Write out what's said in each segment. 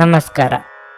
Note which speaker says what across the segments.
Speaker 1: ನಮಸ್ಕಾರ.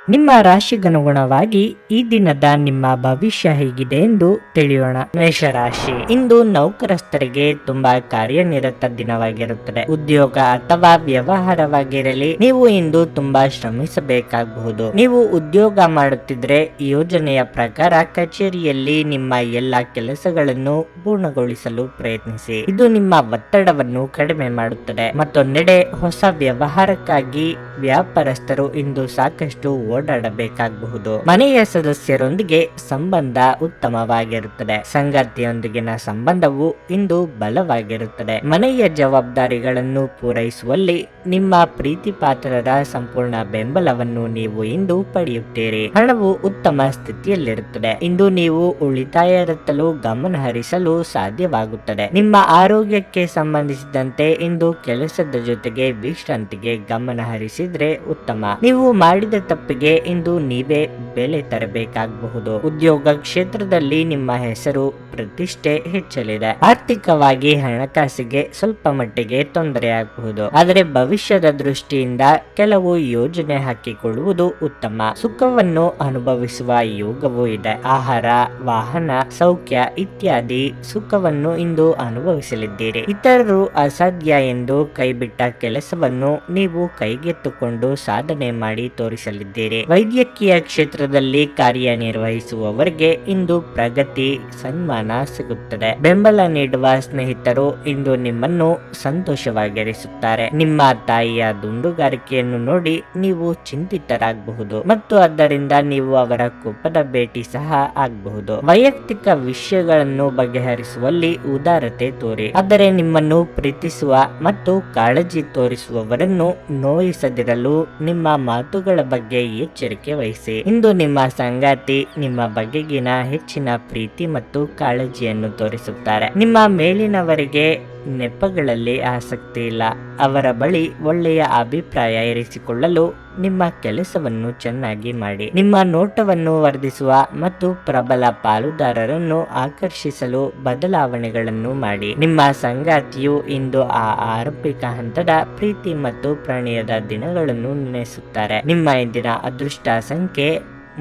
Speaker 1: ನಿಮ್ಮ ರಾಶಿಗನುಗುಣವಾಗಿ ಈ ದಿನದ ನಿಮ್ಮ ಭವಿಷ್ಯ ಹೇಗಿದೆ ಎಂದು ತಿಳಿಯೋಣ. ಮೇಷರಾಶಿ, ಇಂದು ನೌಕರಸ್ಥರಿಗೆ ತುಂಬಾ ಕಾರ್ಯನಿರತ ದಿನವಾಗಿರುತ್ತದೆ. ಉದ್ಯೋಗ ಅಥವಾ ವ್ಯವಹಾರವಾಗಿರಲಿ, ನೀವು ಇಂದು ತುಂಬಾ ಶ್ರಮಿಸಬೇಕಾಗಬಹುದು. ನೀವು ಉದ್ಯೋಗ ಮಾಡುತ್ತಿದ್ರೆ ಯೋಜನೆಯ ಪ್ರಕಾರ ಕಚೇರಿಯಲ್ಲಿ ನಿಮ್ಮ ಎಲ್ಲ ಕೆಲಸಗಳನ್ನು ಪೂರ್ಣಗೊಳಿಸಲು ಪ್ರಯತ್ನಿಸಿ. ಇದು ನಿಮ್ಮ ಒತ್ತಡವನ್ನು ಕಡಿಮೆ ಮಾಡುತ್ತದೆ. ಮತ್ತೊಂದೆಡೆ ಹೊಸ ವ್ಯವಹಾರಕ್ಕಾಗಿ ವ್ಯಾಪಾರಸ್ಥರು ಇಂದು ಸಾಕಷ್ಟು ಓಡಾಡಬೇಕಾಗಬಹುದು. ಮನೆಯ ಸದಸ್ಯರೊಂದಿಗೆ ಸಂಬಂಧ ಉತ್ತಮವಾಗಿರುತ್ತದೆ. ಸಂಗಾತಿಯೊಂದಿಗಿನ ಸಂಬಂಧವು ಇಂದು ಬಲವಾಗಿರುತ್ತದೆ. ಮನೆಯ ಜವಾಬ್ದಾರಿಗಳನ್ನು ಪೂರೈಸುವಲ್ಲಿ ನಿಮ್ಮ ಪ್ರೀತಿ ಪಾತ್ರರ ಸಂಪೂರ್ಣ ಬೆಂಬಲವನ್ನು ನೀವು ಇಂದು ಪಡೆಯುತ್ತೀರಿ. ಹಣವು ಉತ್ತಮ ಸ್ಥಿತಿಯಲ್ಲಿರುತ್ತದೆ. ಇಂದು ನೀವು ಉಳಿತಾಯ ರತ್ತಲು ಗಮನ ಹರಿಸಲು ಸಾಧ್ಯವಾಗುತ್ತದೆ. ನಿಮ್ಮ ಆರೋಗ್ಯಕ್ಕೆ ಸಂಬಂಧಿಸಿದಂತೆ ಇಂದು ಕೆಲಸದ ಜೊತೆಗೆ ವಿಶ್ರಾಂತಿಗೆ ಗಮನ ಹರಿಸಿದ್ರೆ ಉತ್ತಮ. ನೀವು ಮಾಡಿದ ತಪ್ಪಿಗೆ ಇಂದು ನೀವೇ ಬೆಲೆ ತರಬೇಕಾಗಬಹುದು. ಉದ್ಯೋಗ ಕ್ಷೇತ್ರದಲ್ಲಿ ನಿಮ್ಮ ಹೆಸರು ಪ್ರತಿಷ್ಠೆ ಹೆಚ್ಚಲಿದೆ. ಆರ್ಥಿಕವಾಗಿ ಹಣಕಾಸಿಗೆ ಸ್ವಲ್ಪ ಮಟ್ಟಿಗೆ ತೊಂದರೆಯಾಗಬಹುದು, ಆದರೆ ಭವಿಷ್ಯದ ದೃಷ್ಟಿಯಿಂದ ಕೆಲವು ಯೋಜನೆ ಹಾಕಿಕೊಳ್ಳುವುದು ಉತ್ತಮ. ಸುಖವನ್ನು ಅನುಭವಿಸುವ ಯೋಗವೂ ಇದೆ. ಆಹಾರ, ವಾಹನ, ಸೌಖ್ಯ ಇತ್ಯಾದಿ ಸುಖವನ್ನು ಇಂದು ಅನುಭವಿಸಲಿದ್ದೀರಿ. ಇತರರು ಅಸಾಧ್ಯ ಎಂದು ಕೈಬಿಟ್ಟ ಕೆಲಸವನ್ನು ನೀವು ಕೈಗೆತ್ತಿಕೊಂಡು ಸಾಧನೆ ಮಾಡಿ ತೋರಿಸಲಿದ್ದೀರಿ. ವೈದ್ಯಕೀಯ ಕ್ಷೇತ್ರದಲ್ಲಿ ಕಾರ್ಯನಿರ್ವಹಿಸುವವರಿಗೆ ಇಂದು ಪ್ರಗತಿ, ಸನ್ಮಾನ ಸಿಗುತ್ತದೆ. ಬೆಂಬಲ ನೀಡುವ ಸ್ನೇಹಿತರು ಇಂದು ನಿಮ್ಮನ್ನು ಸಂತೋಷವಾಗಿರಿಸುತ್ತಾರೆ. ನಿಮ್ಮ ತಾಯಿಯ ದುಂಡುಗಾರಿಕೆಯನ್ನು ನೋಡಿ ನೀವು ಚಿಂತಿತರಾಗಬಹುದು ಮತ್ತು ಆದ್ದರಿಂದ ನೀವು ಅವರ ಕೋಪದ ಭೇಟಿ ಸಹ ಆಗಬಹುದು. ವೈಯಕ್ತಿಕ ವಿಷಯಗಳನ್ನು ಬಗೆಹರಿಸುವಲ್ಲಿ ಉದಾರತೆ ತೋರಿ, ಆದರೆ ನಿಮ್ಮನ್ನು ಪ್ರೀತಿಸುವ ಮತ್ತು ಕಾಳಜಿ ತೋರಿಸುವವರನ್ನು ನೋಯಿಸದಿರಲು ನಿಮ್ಮ ಮಾತುಗಳ ಬಗ್ಗೆ ಎಚ್ಚರಿಕೆ ವಹಿಸಿ. ಇಂದು ನಿಮ್ಮ ಸಂಗಾತಿ ನಿಮ್ಮ ಬಗೆಗಿನ ಹೆಚ್ಚಿನ ಪ್ರೀತಿ ಮತ್ತು ಕಾಳಜಿಯನ್ನು ತೋರಿಸುತ್ತಾರೆ. ನಿಮ್ಮ ಮೇಲಿನವರಿಗೆ ನೆಪಗಳಲ್ಲಿ ಆಸಕ್ತಿ ಇಲ್ಲ. ಅವರ ಬಳಿ ಒಳ್ಳೆಯ ಅಭಿಪ್ರಾಯ ಇರಿಸಿಕೊಳ್ಳಲು ನಿಮ್ಮ ಕೆಲಸವನ್ನು ಚೆನ್ನಾಗಿ ಮಾಡಿ. ನಿಮ್ಮ ನೋಟವನ್ನು ವರ್ಧಿಸುವ ಮತ್ತು ಪ್ರಬಲ ಪಾಲುದಾರರನ್ನು ಆಕರ್ಷಿಸಲು ಬದಲಾವಣೆಗಳನ್ನು ಮಾಡಿ. ನಿಮ್ಮ ಸಂಗಾತಿಯು ಇಂದು ಆ ಆರಂಭಿಕ ಹಂತದ ಪ್ರೀತಿ ಮತ್ತು ಪ್ರಣಯದ ದಿನಗಳನ್ನು ನೆನೆಸುತ್ತಾರೆ. ನಿಮ್ಮ ಇಂದಿನ ಅದೃಷ್ಟ ಸಂಖ್ಯೆ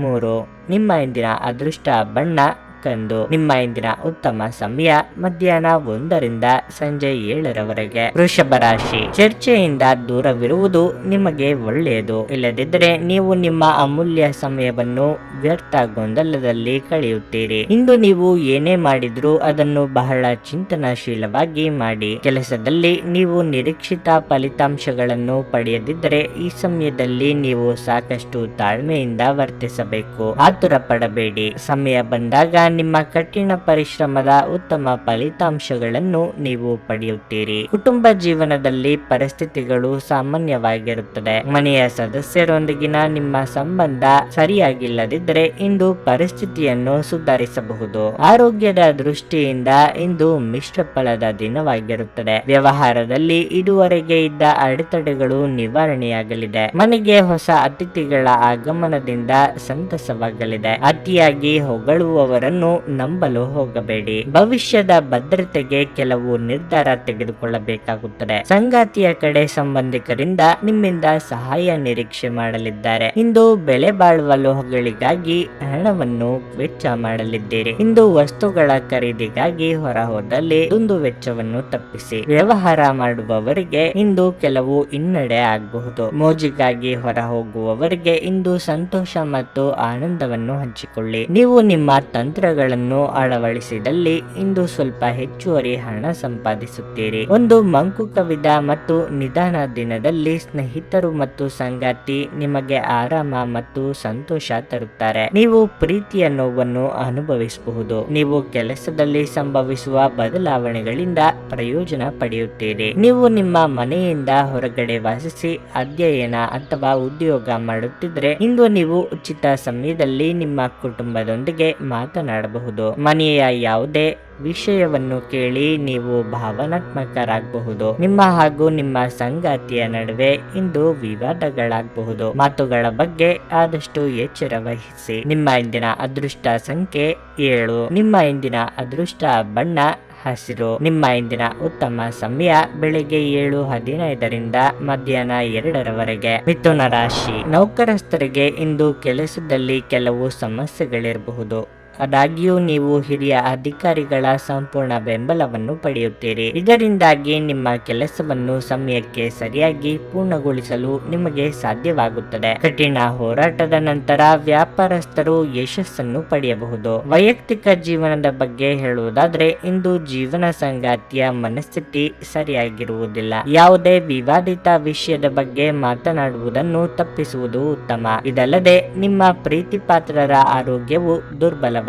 Speaker 1: 3. ನಿಮ್ಮ ಇಂದಿನ ಅದೃಷ್ಟ ಬಣ್ಣ ಕಂದು. ನಿಮ್ಮ ಇಂದಿನ ಉತ್ತಮ ಸಮಯ ಮಧ್ಯಾಹ್ನ 1ರಿಂದ ಸಂಜೆ 7ರವರೆಗೆ. ವೃಷಭ ರಾಶಿ, ಚರ್ಚೆಯಿಂದ ದೂರವಿರುವುದು ನಿಮಗೆ ಒಳ್ಳೆಯದು. ಇಲ್ಲದಿದ್ದರೆ ನೀವು ನಿಮ್ಮ ಅಮೂಲ್ಯ ಸಮಯವನ್ನು ವ್ಯರ್ಥ ಗೊಂದಲದಲ್ಲಿ ಕಳೆಯುತ್ತೀರಿ. ಇಂದು ನೀವು ಏನೇ ಮಾಡಿದ್ರೂ ಅದನ್ನು ಬಹಳ ಚಿಂತನಶೀಲವಾಗಿ ಮಾಡಿ. ಕೆಲಸದಲ್ಲಿ ನೀವು ನಿರೀಕ್ಷಿತ ಫಲಿತಾಂಶಗಳನ್ನು ಪಡೆಯದಿದ್ದರೆ ಈ ಸಮಯದಲ್ಲಿ ನೀವು ಸಾಕಷ್ಟು ತಾಳ್ಮೆಯಿಂದ ವರ್ತಿಸಬೇಕು. ಆತುರ ಪಡಬೇಡಿ. ಸಮಯ ಬಂದಾಗ ನಿಮ್ಮ ಕಠಿಣ ಪರಿಶ್ರಮದ ಉತ್ತಮ ಫಲಿತಾಂಶಗಳನ್ನು ನೀವು ಪಡೆಯುತ್ತೀರಿ. ಕುಟುಂಬ ಜೀವನದಲ್ಲಿ ಪರಿಸ್ಥಿತಿಗಳು ಸಾಮಾನ್ಯವಾಗಿರುತ್ತದೆ. ಮನೆಯ ಸದಸ್ಯರೊಂದಿಗಿನ ನಿಮ್ಮ ಸಂಬಂಧ ಸರಿಯಾಗಿಲ್ಲದಿದ್ದರೆ ಇಂದು ಪರಿಸ್ಥಿತಿಯನ್ನು ಸುಧಾರಿಸಬಹುದು. ಆರೋಗ್ಯದ ದೃಷ್ಟಿಯಿಂದ ಇಂದು ಮಿಶ್ರ ಫಲದ ದಿನವಾಗಿರುತ್ತದೆ. ವ್ಯವಹಾರದಲ್ಲಿ ಇದುವರೆಗೆ ಇದ್ದ ಅಡೆತಡೆಗಳು ನಿವಾರಣೆಯಾಗಲಿದೆ. ಮನೆಗೆ ಹೊಸ ಅತಿಥಿಗಳ ಆಗಮನದಿಂದ ಸಂತಸವಾಗಲಿದೆ. ಅತಿಯಾಗಿ ಹೊಗಳುವವರನ್ನು ನಂಬಲು ಹೋಗಬೇಡಿ. ಭವಿಷ್ಯದ ಭದ್ರತೆಗೆ ಕೆಲವು ನಿರ್ಧಾರ ತೆಗೆದುಕೊಳ್ಳಬೇಕಾಗುತ್ತದೆ. ಸಂಗಾತಿಯ ಕಡೆ ಸಂಬಂಧಿಕರಿಂದ ನಿಮ್ಮಿಂದ ಸಹಾಯ ನಿರೀಕ್ಷೆ ಮಾಡಲಿದ್ದಾರೆ. ಇಂದು ಬೆಲೆ ಬಾಳುವ ಲೋಹಗಳಿಗಾಗಿ ಹಣವನ್ನು ವೆಚ್ಚ ಮಾಡಲಿದ್ದೀರಿ. ಇಂದು ವಸ್ತುಗಳ ಖರೀದಿಗಾಗಿ ಹೊರ ಹೋದಲ್ಲಿ ದುಂದು ವೆಚ್ಚವನ್ನು ತಪ್ಪಿಸಿ. ವ್ಯವಹಾರ ಮಾಡುವವರಿಗೆ ಇಂದು ಕೆಲವು ಹಿನ್ನಡೆ ಆಗಬಹುದು. ಮೋಜಿಗಾಗಿ ಹೊರ ಹೋಗುವವರಿಗೆ ಇಂದು ಸಂತೋಷ ಮತ್ತು ಆನಂದವನ್ನು ಹಂಚಿಕೊಳ್ಳಿ. ನೀವು ನಿಮ್ಮ ತಂತ್ರಗಳನ್ನು ಅಳವಡಿಸಿದಲ್ಲಿ ಇಂದು ಸ್ವಲ್ಪ ಹೆಚ್ಚುವರಿ ಹಣ ಸಂಪಾದಿಸುತ್ತೀರಿ. ಒಂದು ಮಂಕು ಕವಿದ ಮತ್ತು ನಿಧಾನ ದಿನದಲ್ಲಿ ಸ್ನೇಹಿತರು ಮತ್ತು ಸಂಗಾತಿ ನಿಮಗೆ ಆರಾಮ ಮತ್ತು ಸಂತೋಷ ತರುತ್ತಾರೆ. ನೀವು ಪ್ರೀತಿಯ ನೋವನ್ನು ಅನುಭವಿಸಬಹುದು. ನೀವು ಕೆಲಸದಲ್ಲಿ ಸಂಭವಿಸುವ ಬದಲಾವಣೆಗಳಿಂದ ಪ್ರಯೋಜನ ಪಡೆಯುತ್ತೀರಿ. ನೀವು ನಿಮ್ಮ ಮನೆಯಿಂದ ಹೊರಗಡೆ ವಾಸಿಸಿ ಅಧ್ಯಯನ ಅಥವಾ ಉದ್ಯೋಗ ಮಾಡುತ್ತಿದ್ರೆ ಇಂದು ನೀವು ಉಚಿತ ಸಮಯದಲ್ಲಿ ನಿಮ್ಮ ಕುಟುಂಬದೊಂದಿಗೆ ಮಾತನಾಡಬಹುದು. ಮನೆಯ ಯಾವುದೇ ವಿಷಯವನ್ನು ಕೇಳಿ ನೀವು ಭಾವನಾತ್ಮಕರಾಗಬಹುದು. ನಿಮ್ಮ ಹಾಗೂ ನಿಮ್ಮ ಸಂಗಾತಿಯ ನಡುವೆ ಇಂದು ವಿವಾದಗಳಾಗಬಹುದು. ಮಾತುಗಳ ಬಗ್ಗೆ ಆದಷ್ಟು ಎಚ್ಚರ ವಹಿಸಿ. ನಿಮ್ಮ ಇಂದಿನ ಅದೃಷ್ಟ ಸಂಖ್ಯೆ 7. ನಿಮ್ಮ ಇಂದಿನ ಅದೃಷ್ಟ ಬಣ್ಣ ಹಸಿರು. ನಿಮ್ಮ ಇಂದಿನ ಉತ್ತಮ ಸಮಯ ಬೆಳಿಗ್ಗೆ 7:15ರಿಂದ ಮಧ್ಯಾಹ್ನ 2ರವರೆಗೆ. ಮಿಥುನ ರಾಶಿ, ನೌಕರಸ್ಥರಿಗೆ ಇಂದು ಕೆಲಸದಲ್ಲಿ ಕೆಲವು ಸಮಸ್ಯೆಗಳಿರಬಹುದು. ಆದಾಗ್ಯೂ ನೀವು ಹಿರಿಯ ಅಧಿಕಾರಿಗಳ ಸಂಪೂರ್ಣ ಬೆಂಬಲವನ್ನು ಪಡೆಯುತ್ತೀರಿ. ಇದರಿಂದಾಗಿ ನಿಮ್ಮ ಕೆಲಸವನ್ನು ಸಮಯಕ್ಕೆ ಸರಿಯಾಗಿ ಪೂರ್ಣಗೊಳಿಸಲು ನಿಮಗೆ ಸಾಧ್ಯವಾಗುತ್ತದೆ. ಕಠಿಣ ಹೋರಾಟದ ನಂತರ ವ್ಯಾಪಾರಸ್ಥರು ಯಶಸ್ಸನ್ನು ಪಡೆಯಬಹುದು. ವೈಯಕ್ತಿಕ ಜೀವನದ ಬಗ್ಗೆ ಹೇಳುವುದಾದ್ರೆ, ಇಂದು ಜೀವನ ಸಂಗಾತಿಯ ಮನಸ್ಥಿತಿ ಸರಿಯಾಗಿರುವುದಿಲ್ಲ. ಯಾವುದೇ ವಿವಾದಿತ ವಿಷಯದ ಬಗ್ಗೆ ಮಾತನಾಡುವುದನ್ನು ತಪ್ಪಿಸುವುದು ಉತ್ತಮ. ಇದಲ್ಲದೆ ನಿಮ್ಮ ಪ್ರೀತಿಪಾತ್ರರ ಆರೋಗ್ಯವು ದುರ್ಬಲವಾಗಿರುತ್ತದೆ.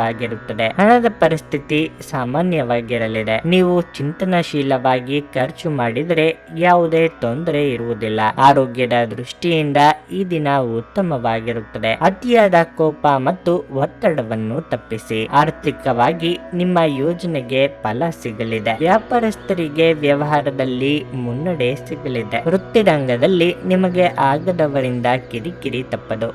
Speaker 1: ಹಣದ ಪರಿಸ್ಥಿತಿ ಸಾಮಾನ್ಯವಾಗಿರಲಿದೆ. ನೀವು ಚಿಂತನಶೀಲವಾಗಿ ಖರ್ಚು ಮಾಡಿದರೆ ಯಾವುದೇ ತೊಂದರೆ ಇರುವುದಿಲ್ಲ. ಆರೋಗ್ಯದ ದೃಷ್ಟಿಯಿಂದ ಈ ದಿನ ಉತ್ತಮವಾಗಿರುತ್ತದೆ. ಅತಿಯಾದ ಕೋಪ ಮತ್ತು ಒತ್ತಡವನ್ನು ತಪ್ಪಿಸಿ. ಆರ್ಥಿಕವಾಗಿ ನಿಮ್ಮ ಯೋಜನೆಗೆ ಫಲ ಸಿಗಲಿದೆ. ವ್ಯಾಪಾರಸ್ಥರಿಗೆ ವ್ಯವಹಾರದಲ್ಲಿ ಮುನ್ನಡೆ ಸಿಗಲಿದೆ. ವೃತ್ತಿರಂಗದಲ್ಲಿ ನಿಮಗೆ ಆಗದವರಿಂದ ಕಿರಿಕಿರಿ ತಪ್ಪದು.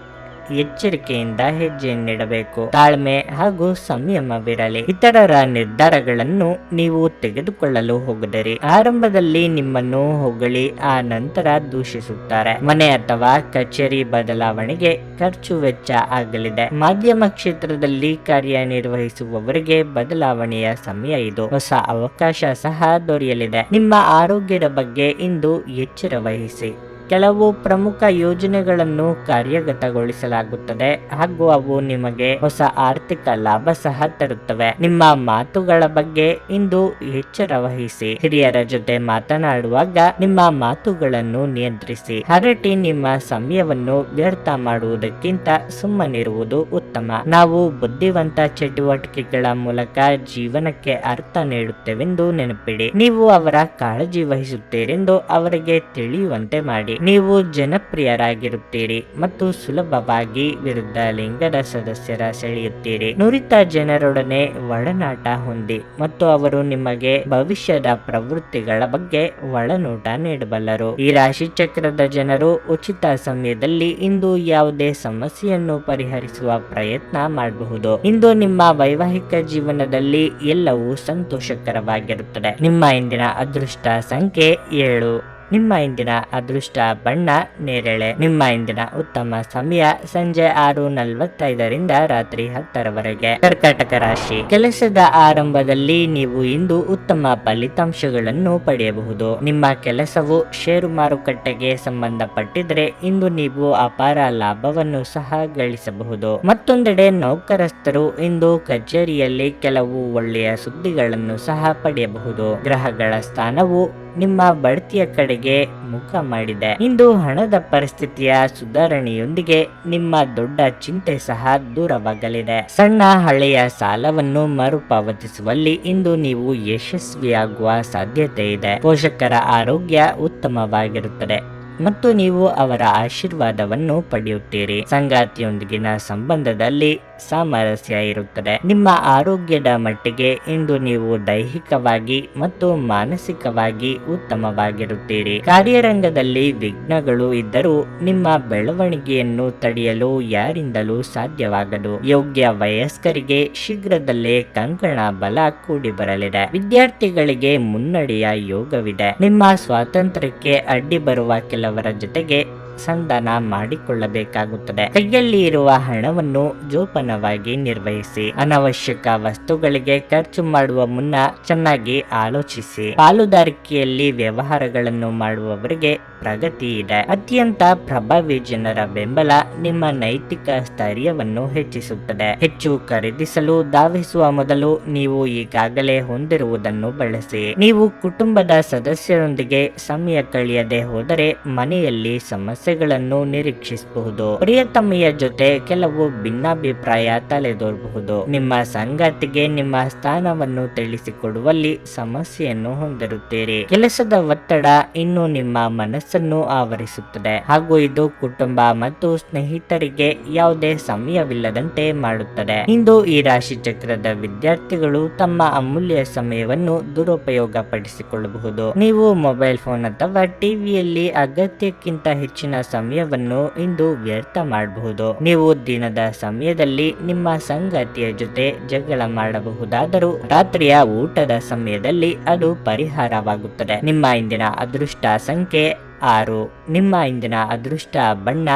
Speaker 1: ಎಚ್ಚರಿಕೆಯಿಂದ ಹೆಜ್ಜೆಯನ್ನಿಡಬೇಕು. ತಾಳ್ಮೆ ಹಾಗೂ ಸಂಯಮವಿರಲಿ. ಇತರರ ನಿರ್ಧಾರಗಳನ್ನು ನೀವು ತೆಗೆದುಕೊಳ್ಳಲು ಹೋಗದಿರಿ. ಆರಂಭದಲ್ಲಿ ನಿಮ್ಮನ್ನು ಹೊಗಳಿ ಆ ನಂತರ ದೂಷಿಸುತ್ತಾರೆ. ಮನೆ ಅಥವಾ ಕಚೇರಿ ಬದಲಾವಣೆಗೆ ಖರ್ಚು ವೆಚ್ಚ ಆಗಲಿದೆ. ಮಾಧ್ಯಮ ಕ್ಷೇತ್ರದಲ್ಲಿ ಕಾರ್ಯನಿರ್ವಹಿಸುವವರಿಗೆ ಬದಲಾವಣೆಯ ಸಮಯ ಇದು. ಹೊಸ ಅವಕಾಶ ಸಹ ದೊರೆಯಲಿದೆ. ನಿಮ್ಮ ಆರೋಗ್ಯದ ಬಗ್ಗೆ ಇಂದು ಎಚ್ಚರ ವಹಿಸಿ. ಕೆಲವು ಪ್ರಮುಖ ಯೋಜನೆಗಳನ್ನು ಕಾರ್ಯಗತಗೊಳಿಸಲಾಗುತ್ತದೆ ಹಾಗೂ ಅವು ನಿಮಗೆ ಹೊಸ ಆರ್ಥಿಕ ಲಾಭ ಸಹ ತರುತ್ತವೆ. ನಿಮ್ಮ ಮಾತುಗಳ ಬಗ್ಗೆ ಇಂದು ಎಚ್ಚರ ವಹಿಸಿ. ಹಿರಿಯರ ಜೊತೆ ಮಾತನಾಡುವಾಗ ನಿಮ್ಮ ಮಾತುಗಳನ್ನು ನಿಯಂತ್ರಿಸಿ. ಹರಟಿ ನಿಮ್ಮ ಸಮಯವನ್ನು ವ್ಯರ್ಥ ಮಾಡುವುದಕ್ಕಿಂತ ಸುಮ್ಮನಿರುವುದು ಉತ್ತಮ. ನಾವು ಬುದ್ಧಿವಂತ ಚಟುವಟಿಕೆಗಳ ಮೂಲಕ ಜೀವನಕ್ಕೆ ಅರ್ಥ ನೀಡುತ್ತೇವೆಂದು ನೆನಪಿಡಿ. ನೀವು ಅವರ ಕಾಳಜಿ ವಹಿಸುತ್ತೀರೆಂದು ಅವರಿಗೆ ತಿಳಿಯುವಂತೆ ಮಾಡಿ. ನೀವು ಜನಪ್ರಿಯರಾಗಿರುತ್ತೀರಿ ಮತ್ತು ಸುಲಭವಾಗಿ ವಿರುದ್ಧ ಲಿಂಗದ ಸದಸ್ಯರ ಸೆಳೆಯುತ್ತೀರಿ. ನುರಿತ ಜನರೊಡನೆ ಒಡನಾಟ ಹೊಂದಿ ಮತ್ತು ಅವರು ನಿಮಗೆ ಭವಿಷ್ಯದ ಪ್ರವೃತ್ತಿಗಳ ಬಗ್ಗೆ ಒಳನೋಟ ನೀಡಬಲ್ಲರು. ಈ ರಾಶಿ ಚಕ್ರದ ಜನರು ಉಚಿತ ಸಮಯದಲ್ಲಿ ಇಂದು ಯಾವುದೇ ಸಮಸ್ಯೆಯನ್ನು ಪರಿಹರಿಸುವ ಪ್ರಯತ್ನ ಮಾಡಬಹುದು. ಇಂದು ನಿಮ್ಮ ವೈವಾಹಿಕ ಜೀವನದಲ್ಲಿ ಎಲ್ಲವೂ ಸಂತೋಷಕರವಾಗಿರುತ್ತದೆ. ನಿಮ್ಮ ಇಂದಿನ ಅದೃಷ್ಟ ಸಂಖ್ಯೆ 7. ನಿಮ್ಮ ಇಂದಿನ ಅದೃಷ್ಟ ಬಣ್ಣ ನೇರಳೆ. ನಿಮ್ಮ ಇಂದಿನ ಉತ್ತಮ ಸಮಯ ಸಂಜೆ 6:45ರಿಂದ ರಾತ್ರಿ 10ರವರೆಗೆ. ಕರ್ಕಾಟಕ ರಾಶಿ, ಕೆಲಸದ ಆರಂಭದಲ್ಲಿ ನೀವು ಇಂದು ಉತ್ತಮ ಫಲಿತಾಂಶಗಳನ್ನು ಪಡೆಯಬಹುದು. ನಿಮ್ಮ ಕೆಲಸವು ಷೇರು ಮಾರುಕಟ್ಟೆಗೆ ಸಂಬಂಧಪಟ್ಟಿದ್ರೆ ಇಂದು ನೀವು ಅಪಾರ ಲಾಭವನ್ನು ಸಹ ಗಳಿಸಬಹುದು. ಮತ್ತೊಂದೆಡೆ ನೌಕರಸ್ಥರು ಇಂದು ಕಚೇರಿಯಲ್ಲಿ ಕೆಲವು ಒಳ್ಳೆಯ ಸುದ್ದಿಗಳನ್ನು ಸಹ ಪಡೆಯಬಹುದು. ಗ್ರಹಗಳ ಸ್ಥಾನವು ನಿಮ್ಮ ಬಡ್ತಿಯ ಕಡೆಗೆ ಮುಖ ಮಾಡಿದೆ. ಇಂದು ಹಣದ ಪರಿಸ್ಥಿತಿಯ ಸುಧಾರಣೆಯೊಂದಿಗೆ ನಿಮ್ಮ ದೊಡ್ಡ ಚಿಂತೆ ಸಹ ದೂರವಾಗಲಿದೆ. ಸಣ್ಣ ಹಳೆಯ ಸಾಲವನ್ನು ಮರುಪಾವತಿಸುವಲ್ಲಿ ಇಂದು ನೀವು ಯಶಸ್ವಿಯಾಗುವ ಸಾಧ್ಯತೆ ಇದೆ. ಪೋಷಕರ ಆರೋಗ್ಯ ಉತ್ತಮವಾಗಿರುತ್ತದೆ ಮತ್ತು ನೀವು ಅವರ ಆಶೀರ್ವಾದವನ್ನು ಪಡೆಯುತ್ತೀರಿ. ಸಂಗಾತಿಯೊಂದಿಗಿನ ಸಂಬಂಧದಲ್ಲಿ ಸಾಮರಸ್ಯ ಇರುತ್ತದೆ. ನಿಮ್ಮ ಆರೋಗ್ಯದ ಮಟ್ಟಿಗೆ ಇಂದು ನೀವು ದೈಹಿಕವಾಗಿ ಮತ್ತು ಮಾನಸಿಕವಾಗಿ ಉತ್ತಮವಾಗಿರುತ್ತೀರಿ. ಕಾರ್ಯರಂಗದಲ್ಲಿ ವಿಘ್ನಗಳು ಇದ್ದರೂ ನಿಮ್ಮ ಬೆಳವಣಿಗೆಯನ್ನು ತಡೆಯಲು ಯಾರಿಂದಲೂ ಸಾಧ್ಯವಾಗದು. ಯೋಗ್ಯ ವಯಸ್ಕರಿಗೆ ಶೀಘ್ರದಲ್ಲೇ ಕಂಕಣ ಬಲ ಕೂಡಿ ಬರಲಿದೆ. ವಿದ್ಯಾರ್ಥಿಗಳಿಗೆ ಮುನ್ನಡೆಯ ಯೋಗವಿದೆ. ನಿಮ್ಮ ಸ್ವಾತಂತ್ರ್ಯಕ್ಕೆ ಅಡ್ಡಿ ಬರುವ ಕೆಲವರ ಜೊತೆಗೆ ಸಂಧಾನ ಮಾಡಿಕೊಳ್ಳಬೇಕಾಗುತ್ತದೆ. ಕೈಯಲ್ಲಿ ಇರುವ ಹಣವನ್ನು ಜೋಪಾನವಾಗಿ ನಿರ್ವಹಿಸಿ. ಅನವಶ್ಯಕ ವಸ್ತುಗಳಿಗೆ ಖರ್ಚು ಮಾಡುವ ಮುನ್ನ ಚೆನ್ನಾಗಿ ಆಲೋಚಿಸಿ. ಪಾಲುದಾರಿಕೆಯಲ್ಲಿ ವ್ಯವಹಾರಗಳನ್ನು ಮಾಡುವವರಿಗೆ ಪ್ರಗತಿ ಇದೆ. ಅತ್ಯಂತ ಪ್ರಭಾವಿ ಜನರ ಬೆಂಬಲ ನಿಮ್ಮ ನೈತಿಕ ಸ್ಥೈರ್ಯವನ್ನು ಹೆಚ್ಚಿಸುತ್ತದೆ. ಹೆಚ್ಚು ಖರೀದಿಸಲು ಧಾವಿಸುವ ಮೊದಲು ನೀವು ಈಗಾಗಲೇ ಹೊಂದಿರುವುದನ್ನು ಬಳಸಿ. ನೀವು ಕುಟುಂಬದ ಸದಸ್ಯರೊಂದಿಗೆ ಸಮಯ ಕಳೆಯದೆ ಹೋದರೆ ಮನೆಯಲ್ಲಿ ಸಮಸ್ಯೆಗಳನ್ನು ನಿರೀಕ್ಷಿಸಬಹುದು. ಪ್ರಿಯತಮೆಯ ಜೊತೆ ಕೆಲವು ಭಿನ್ನಾಭಿಪ್ರಾಯ ತಲೆದೋರಬಹುದು. ನಿಮ್ಮ ಸಂಗಾತಿಗೆ ನಿಮ್ಮ ಸ್ಥಾನವನ್ನು ತಿಳಿಸಿಕೊಡುವಲ್ಲಿ ಸಮಸ್ಯೆಯನ್ನು ಹೊಂದಿರುತ್ತೀರಿ. ಕೆಲಸದ ಒತ್ತಡ ಇನ್ನು ನಿಮ್ಮ ಮನಸ್ಸನ್ನು ಆವರಿಸುತ್ತದೆ ಹಾಗೂ ಇದು ಕುಟುಂಬ ಮತ್ತು ಸ್ನೇಹಿತರಿಗೆ ಯಾವುದೇ ಸಮಯವಿಲ್ಲದಂತೆ ಮಾಡುತ್ತದೆ. ಇಂದು ಈ ರಾಶಿ ಚಕ್ರದ ವಿದ್ಯಾರ್ಥಿಗಳು ತಮ್ಮ ಅಮೂಲ್ಯ ಸಮಯವನ್ನು ದುರುಪಯೋಗ ಪಡಿಸಿಕೊಳ್ಳಬಹುದು. ನೀವು ಮೊಬೈಲ್ ಫೋನ್ ಅಥವಾ ಟಿವಿಯಲ್ಲಿ ಅಗತ್ಯಕ್ಕಿಂತ ಹೆಚ್ಚಿನ ಹೆಚ್ಚಿನ ಸಮಯವನ್ನು ಇಂದು ವ್ಯರ್ಥ ಮಾಡಬಹುದು. ನೀವು ದಿನದ ಸಮಯದಲ್ಲಿ ನಿಮ್ಮ ಸಂಗಾತಿಯ ಜೊತೆ ಜಗಳ ಮಾಡಬಹುದಾದರೂ ರಾತ್ರಿಯ ಊಟದ ಸಮಯದಲ್ಲಿ ಅದು ಪರಿಹಾರವಾಗುತ್ತದೆ. ನಿಮ್ಮ ಇಂದಿನ ಅದೃಷ್ಟ ಸಂಖ್ಯೆ 6. ನಿಮ್ಮ ಇಂದಿನ ಅದೃಷ್ಟ ಬಣ್ಣ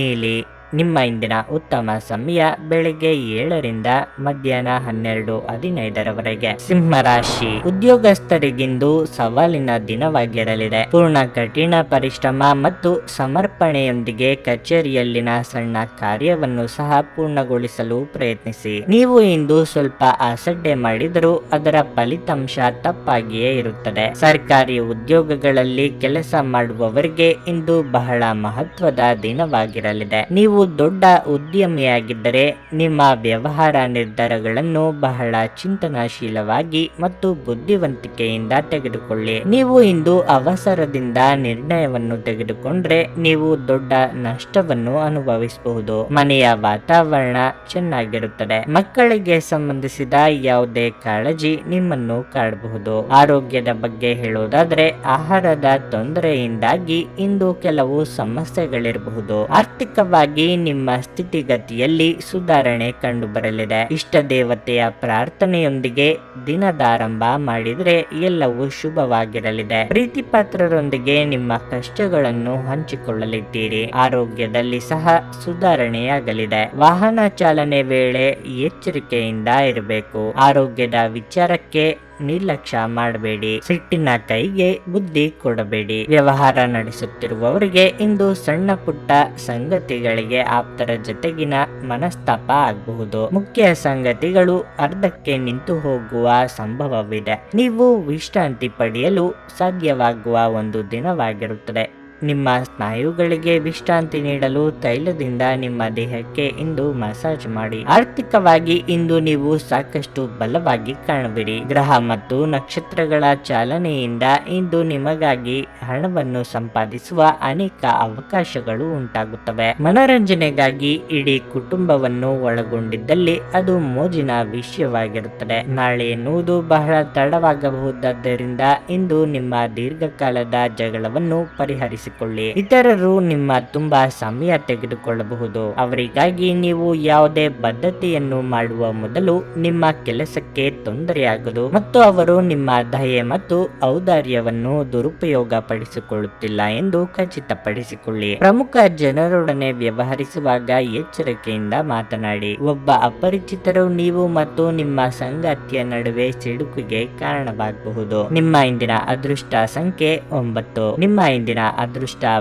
Speaker 1: ನೀಲಿ. ನಿಮ್ಮ ಇಂದಿನ ಉತ್ತಮ ಸಮಯ ಬೆಳಗ್ಗೆ 7ರಿಂದ ಮಧ್ಯಾಹ್ನ 12:15 ಸಿಂಹರಾಶಿ, ಉದ್ಯೋಗಸ್ಥರಿಗಿಂದು ಸವಾಲಿನ ದಿನವಾಗಿರಲಿದೆ. ಪೂರ್ಣ ಕಠಿಣ ಪರಿಶ್ರಮ ಮತ್ತು ಸಮರ್ಪಣೆಯೊಂದಿಗೆ ಕಚೇರಿಯಲ್ಲಿನ ಸಣ್ಣ ಕಾರ್ಯವನ್ನು ಸಹ ಪೂರ್ಣಗೊಳಿಸಲು ಪ್ರಯತ್ನಿಸಿ. ನೀವು ಇಂದು ಸ್ವಲ್ಪ ಅಸಡ್ಡೆ ಮಾಡಿದರೂ ಅದರ ಫಲಿತಾಂಶ ತಪ್ಪಾಗಿಯೇ ಇರುತ್ತದೆ. ಸರ್ಕಾರಿ ಉದ್ಯೋಗಗಳಲ್ಲಿ ಕೆಲಸ ಮಾಡುವವರಿಗೆ ಇಂದು ಬಹಳ ಮಹತ್ವದ ದಿನವಾಗಿರಲಿದೆ. ನೀವು ದೊಡ್ಡ ಉದ್ಯಮಿಯಾಗಿದ್ದರೆ ನಿಮ್ಮ ವ್ಯವಹಾರ ನಿರ್ಧಾರಗಳನ್ನು ಬಹಳ ಚಿಂತನಾಶೀಲವಾಗಿ ಮತ್ತು ಬುದ್ಧಿವಂತಿಕೆಯಿಂದ ತೆಗೆದುಕೊಳ್ಳಿ. ನೀವು ಇಂದು ಅವಸರದಿಂದ ನಿರ್ಣಯವನ್ನು ತೆಗೆದುಕೊಂಡ್ರೆ ನೀವು ದೊಡ್ಡ ನಷ್ಟವನ್ನು ಅನುಭವಿಸಬಹುದು. ಮನೆಯ ವಾತಾವರಣ ಚೆನ್ನಾಗಿರುತ್ತದೆ. ಮಕ್ಕಳಿಗೆ ಸಂಬಂಧಿಸಿದ ಯಾವುದೇ ಕಾಳಜಿ ನಿಮ್ಮನ್ನು ಕಾಡಬಹುದು. ಆರೋಗ್ಯದ ಬಗ್ಗೆ ಹೇಳೋದಾದ್ರೆ ಆಹಾರದ ತೊಂದರೆಯಿಂದಾಗಿ ಇಂದು ಕೆಲವು ಸಮಸ್ಯೆಗಳಿರಬಹುದು. ಆರ್ಥಿಕವಾಗಿ ನಿಮ್ಮ ಸ್ಥಿತಿಗತಿಯಲ್ಲಿ ಸುಧಾರಣೆ ಕಂಡುಬರಲಿದೆ. ಇಷ್ಟ ದೇವತೆಯ ಪ್ರಾರ್ಥನೆಯೊಂದಿಗೆ ದಿನದಾರಂಭ ಮಾಡಿದ್ರೆ ಎಲ್ಲವೂ ಶುಭವಾಗಿರಲಿದೆ. ಪ್ರೀತಿ ಪಾತ್ರರೊಂದಿಗೆ ನಿಮ್ಮ ಕಷ್ಟಗಳನ್ನು ಹಂಚಿಕೊಳ್ಳಲಿದ್ದೀರಿ. ಆರೋಗ್ಯದಲ್ಲಿ ಸಹ ಸುಧಾರಣೆಯಾಗಲಿದೆ. ವಾಹನ ಚಾಲನೆ ವೇಳೆ ಎಚ್ಚರಿಕೆಯಿಂದ ಇರಬೇಕು. ಆರೋಗ್ಯದ ವಿಚಾರಕ್ಕೆ ನಿರ್ಲಕ್ಷ್ಯ ಮಾಡಬೇಡಿ. ಸಿಟ್ಟಿನ ಕೈಗೆ ಬುದ್ಧಿ ಕೊಡಬೇಡಿ. ವ್ಯವಹಾರ ನಡೆಸುತ್ತಿರುವವರಿಗೆ ಇಂದು ಸಣ್ಣ ಪುಟ್ಟ ಸಂಗತಿಗಳಿಗೆ ಆಪ್ತರ ಜೊತೆಗಿನ ಮನಸ್ತಾಪ ಆಗಬಹುದು. ಮುಖ್ಯ ಸಂಗತಿಗಳು ಅರ್ಧಕ್ಕೆ ನಿಂತು ಹೋಗುವ ಸಂಭವವಿದೆ. ನೀವು ವಿಶ್ರಾಂತಿ ಪಡೆಯಲು ಸಾಧ್ಯವಾಗುವ ಒಂದು ದಿನವಾಗಿರುತ್ತದೆ. ನಿಮ್ಮ ಸ್ನಾಯುಗಳಿಗೆ ವಿಶ್ರಾಂತಿ ನೀಡಲು ತೈಲದಿಂದ ನಿಮ್ಮ ದೇಹಕ್ಕೆ ಇಂದು ಮಸಾಜ್ ಮಾಡಿ. ಆರ್ಥಿಕವಾಗಿ ಇಂದು ನೀವು ಸಾಕಷ್ಟು ಬಲವಾಗಿ ಕಾಣುವಿರಿ. ಗ್ರಹ ಮತ್ತು ನಕ್ಷತ್ರಗಳ ಚಾಲನೆಯಿಂದ ಇಂದು ನಿಮಗಾಗಿ ಹಣವನ್ನು ಸಂಪಾದಿಸುವ ಅನೇಕ ಅವಕಾಶಗಳು ಉಂಟಾಗುತ್ತವೆ. ಮನೋರಂಜನೆಗಾಗಿ ಇಡೀ ಕುಟುಂಬವನ್ನು ಒಳಗೊಂಡಿದ್ದಲ್ಲಿ ಅದು ಮೋಜಿನ ವಿಷಯವಾಗಿರುತ್ತದೆ. ನಾಳೆ ಎನ್ನುವುದು ಬಹಳ ತಡವಾಗಬಹುದಾದ್ದರಿಂದ ಇಂದು ನಿಮ್ಮ ದೀರ್ಘಕಾಲದ ಜಗಳವನ್ನು ಪರಿಹರಿಸಿ. ಇತರರು ನಿಮ್ಮ ತುಂಬಾ ಸಮಯ ತೆಗೆದುಕೊಳ್ಳಬಹುದು. ಅವರಿಗಾಗಿ ನೀವು ಯಾವುದೇ ಬದ್ಧತೆಯನ್ನು ಮಾಡುವ ಮೊದಲು ನಿಮ್ಮ ಕೆಲಸಕ್ಕೆ ತೊಂದರೆಯಾಗದು ಮತ್ತು ಅವರು ನಿಮ್ಮ ದಯೆ ಮತ್ತು ಔದಾರ್ಯವನ್ನು ದುರುಪಯೋಗ ಪಡಿಸಿಕೊಳ್ಳುತ್ತಿಲ್ಲ ಎಂದು ಖಚಿತಪಡಿಸಿಕೊಳ್ಳಿ. ಪ್ರಮುಖ ಜನರೊಡನೆ ವ್ಯವಹರಿಸುವಾಗ ಎಚ್ಚರಿಕೆಯಿಂದ ಮಾತನಾಡಿ. ಒಬ್ಬ ಅಪರಿಚಿತರು ನೀವು ಮತ್ತು ನಿಮ್ಮ ಸಂಗಾತಿಯ ನಡುವೆ ಸಿಡುಕಿಗೆ ಕಾರಣವಾಗಬಹುದು. ನಿಮ್ಮ ಇಂದಿನ ಅದೃಷ್ಟ ಸಂಖ್ಯೆ 9. ನಿಮ್ಮ ಇಂದಿನ ಅದೃಷ್ಟ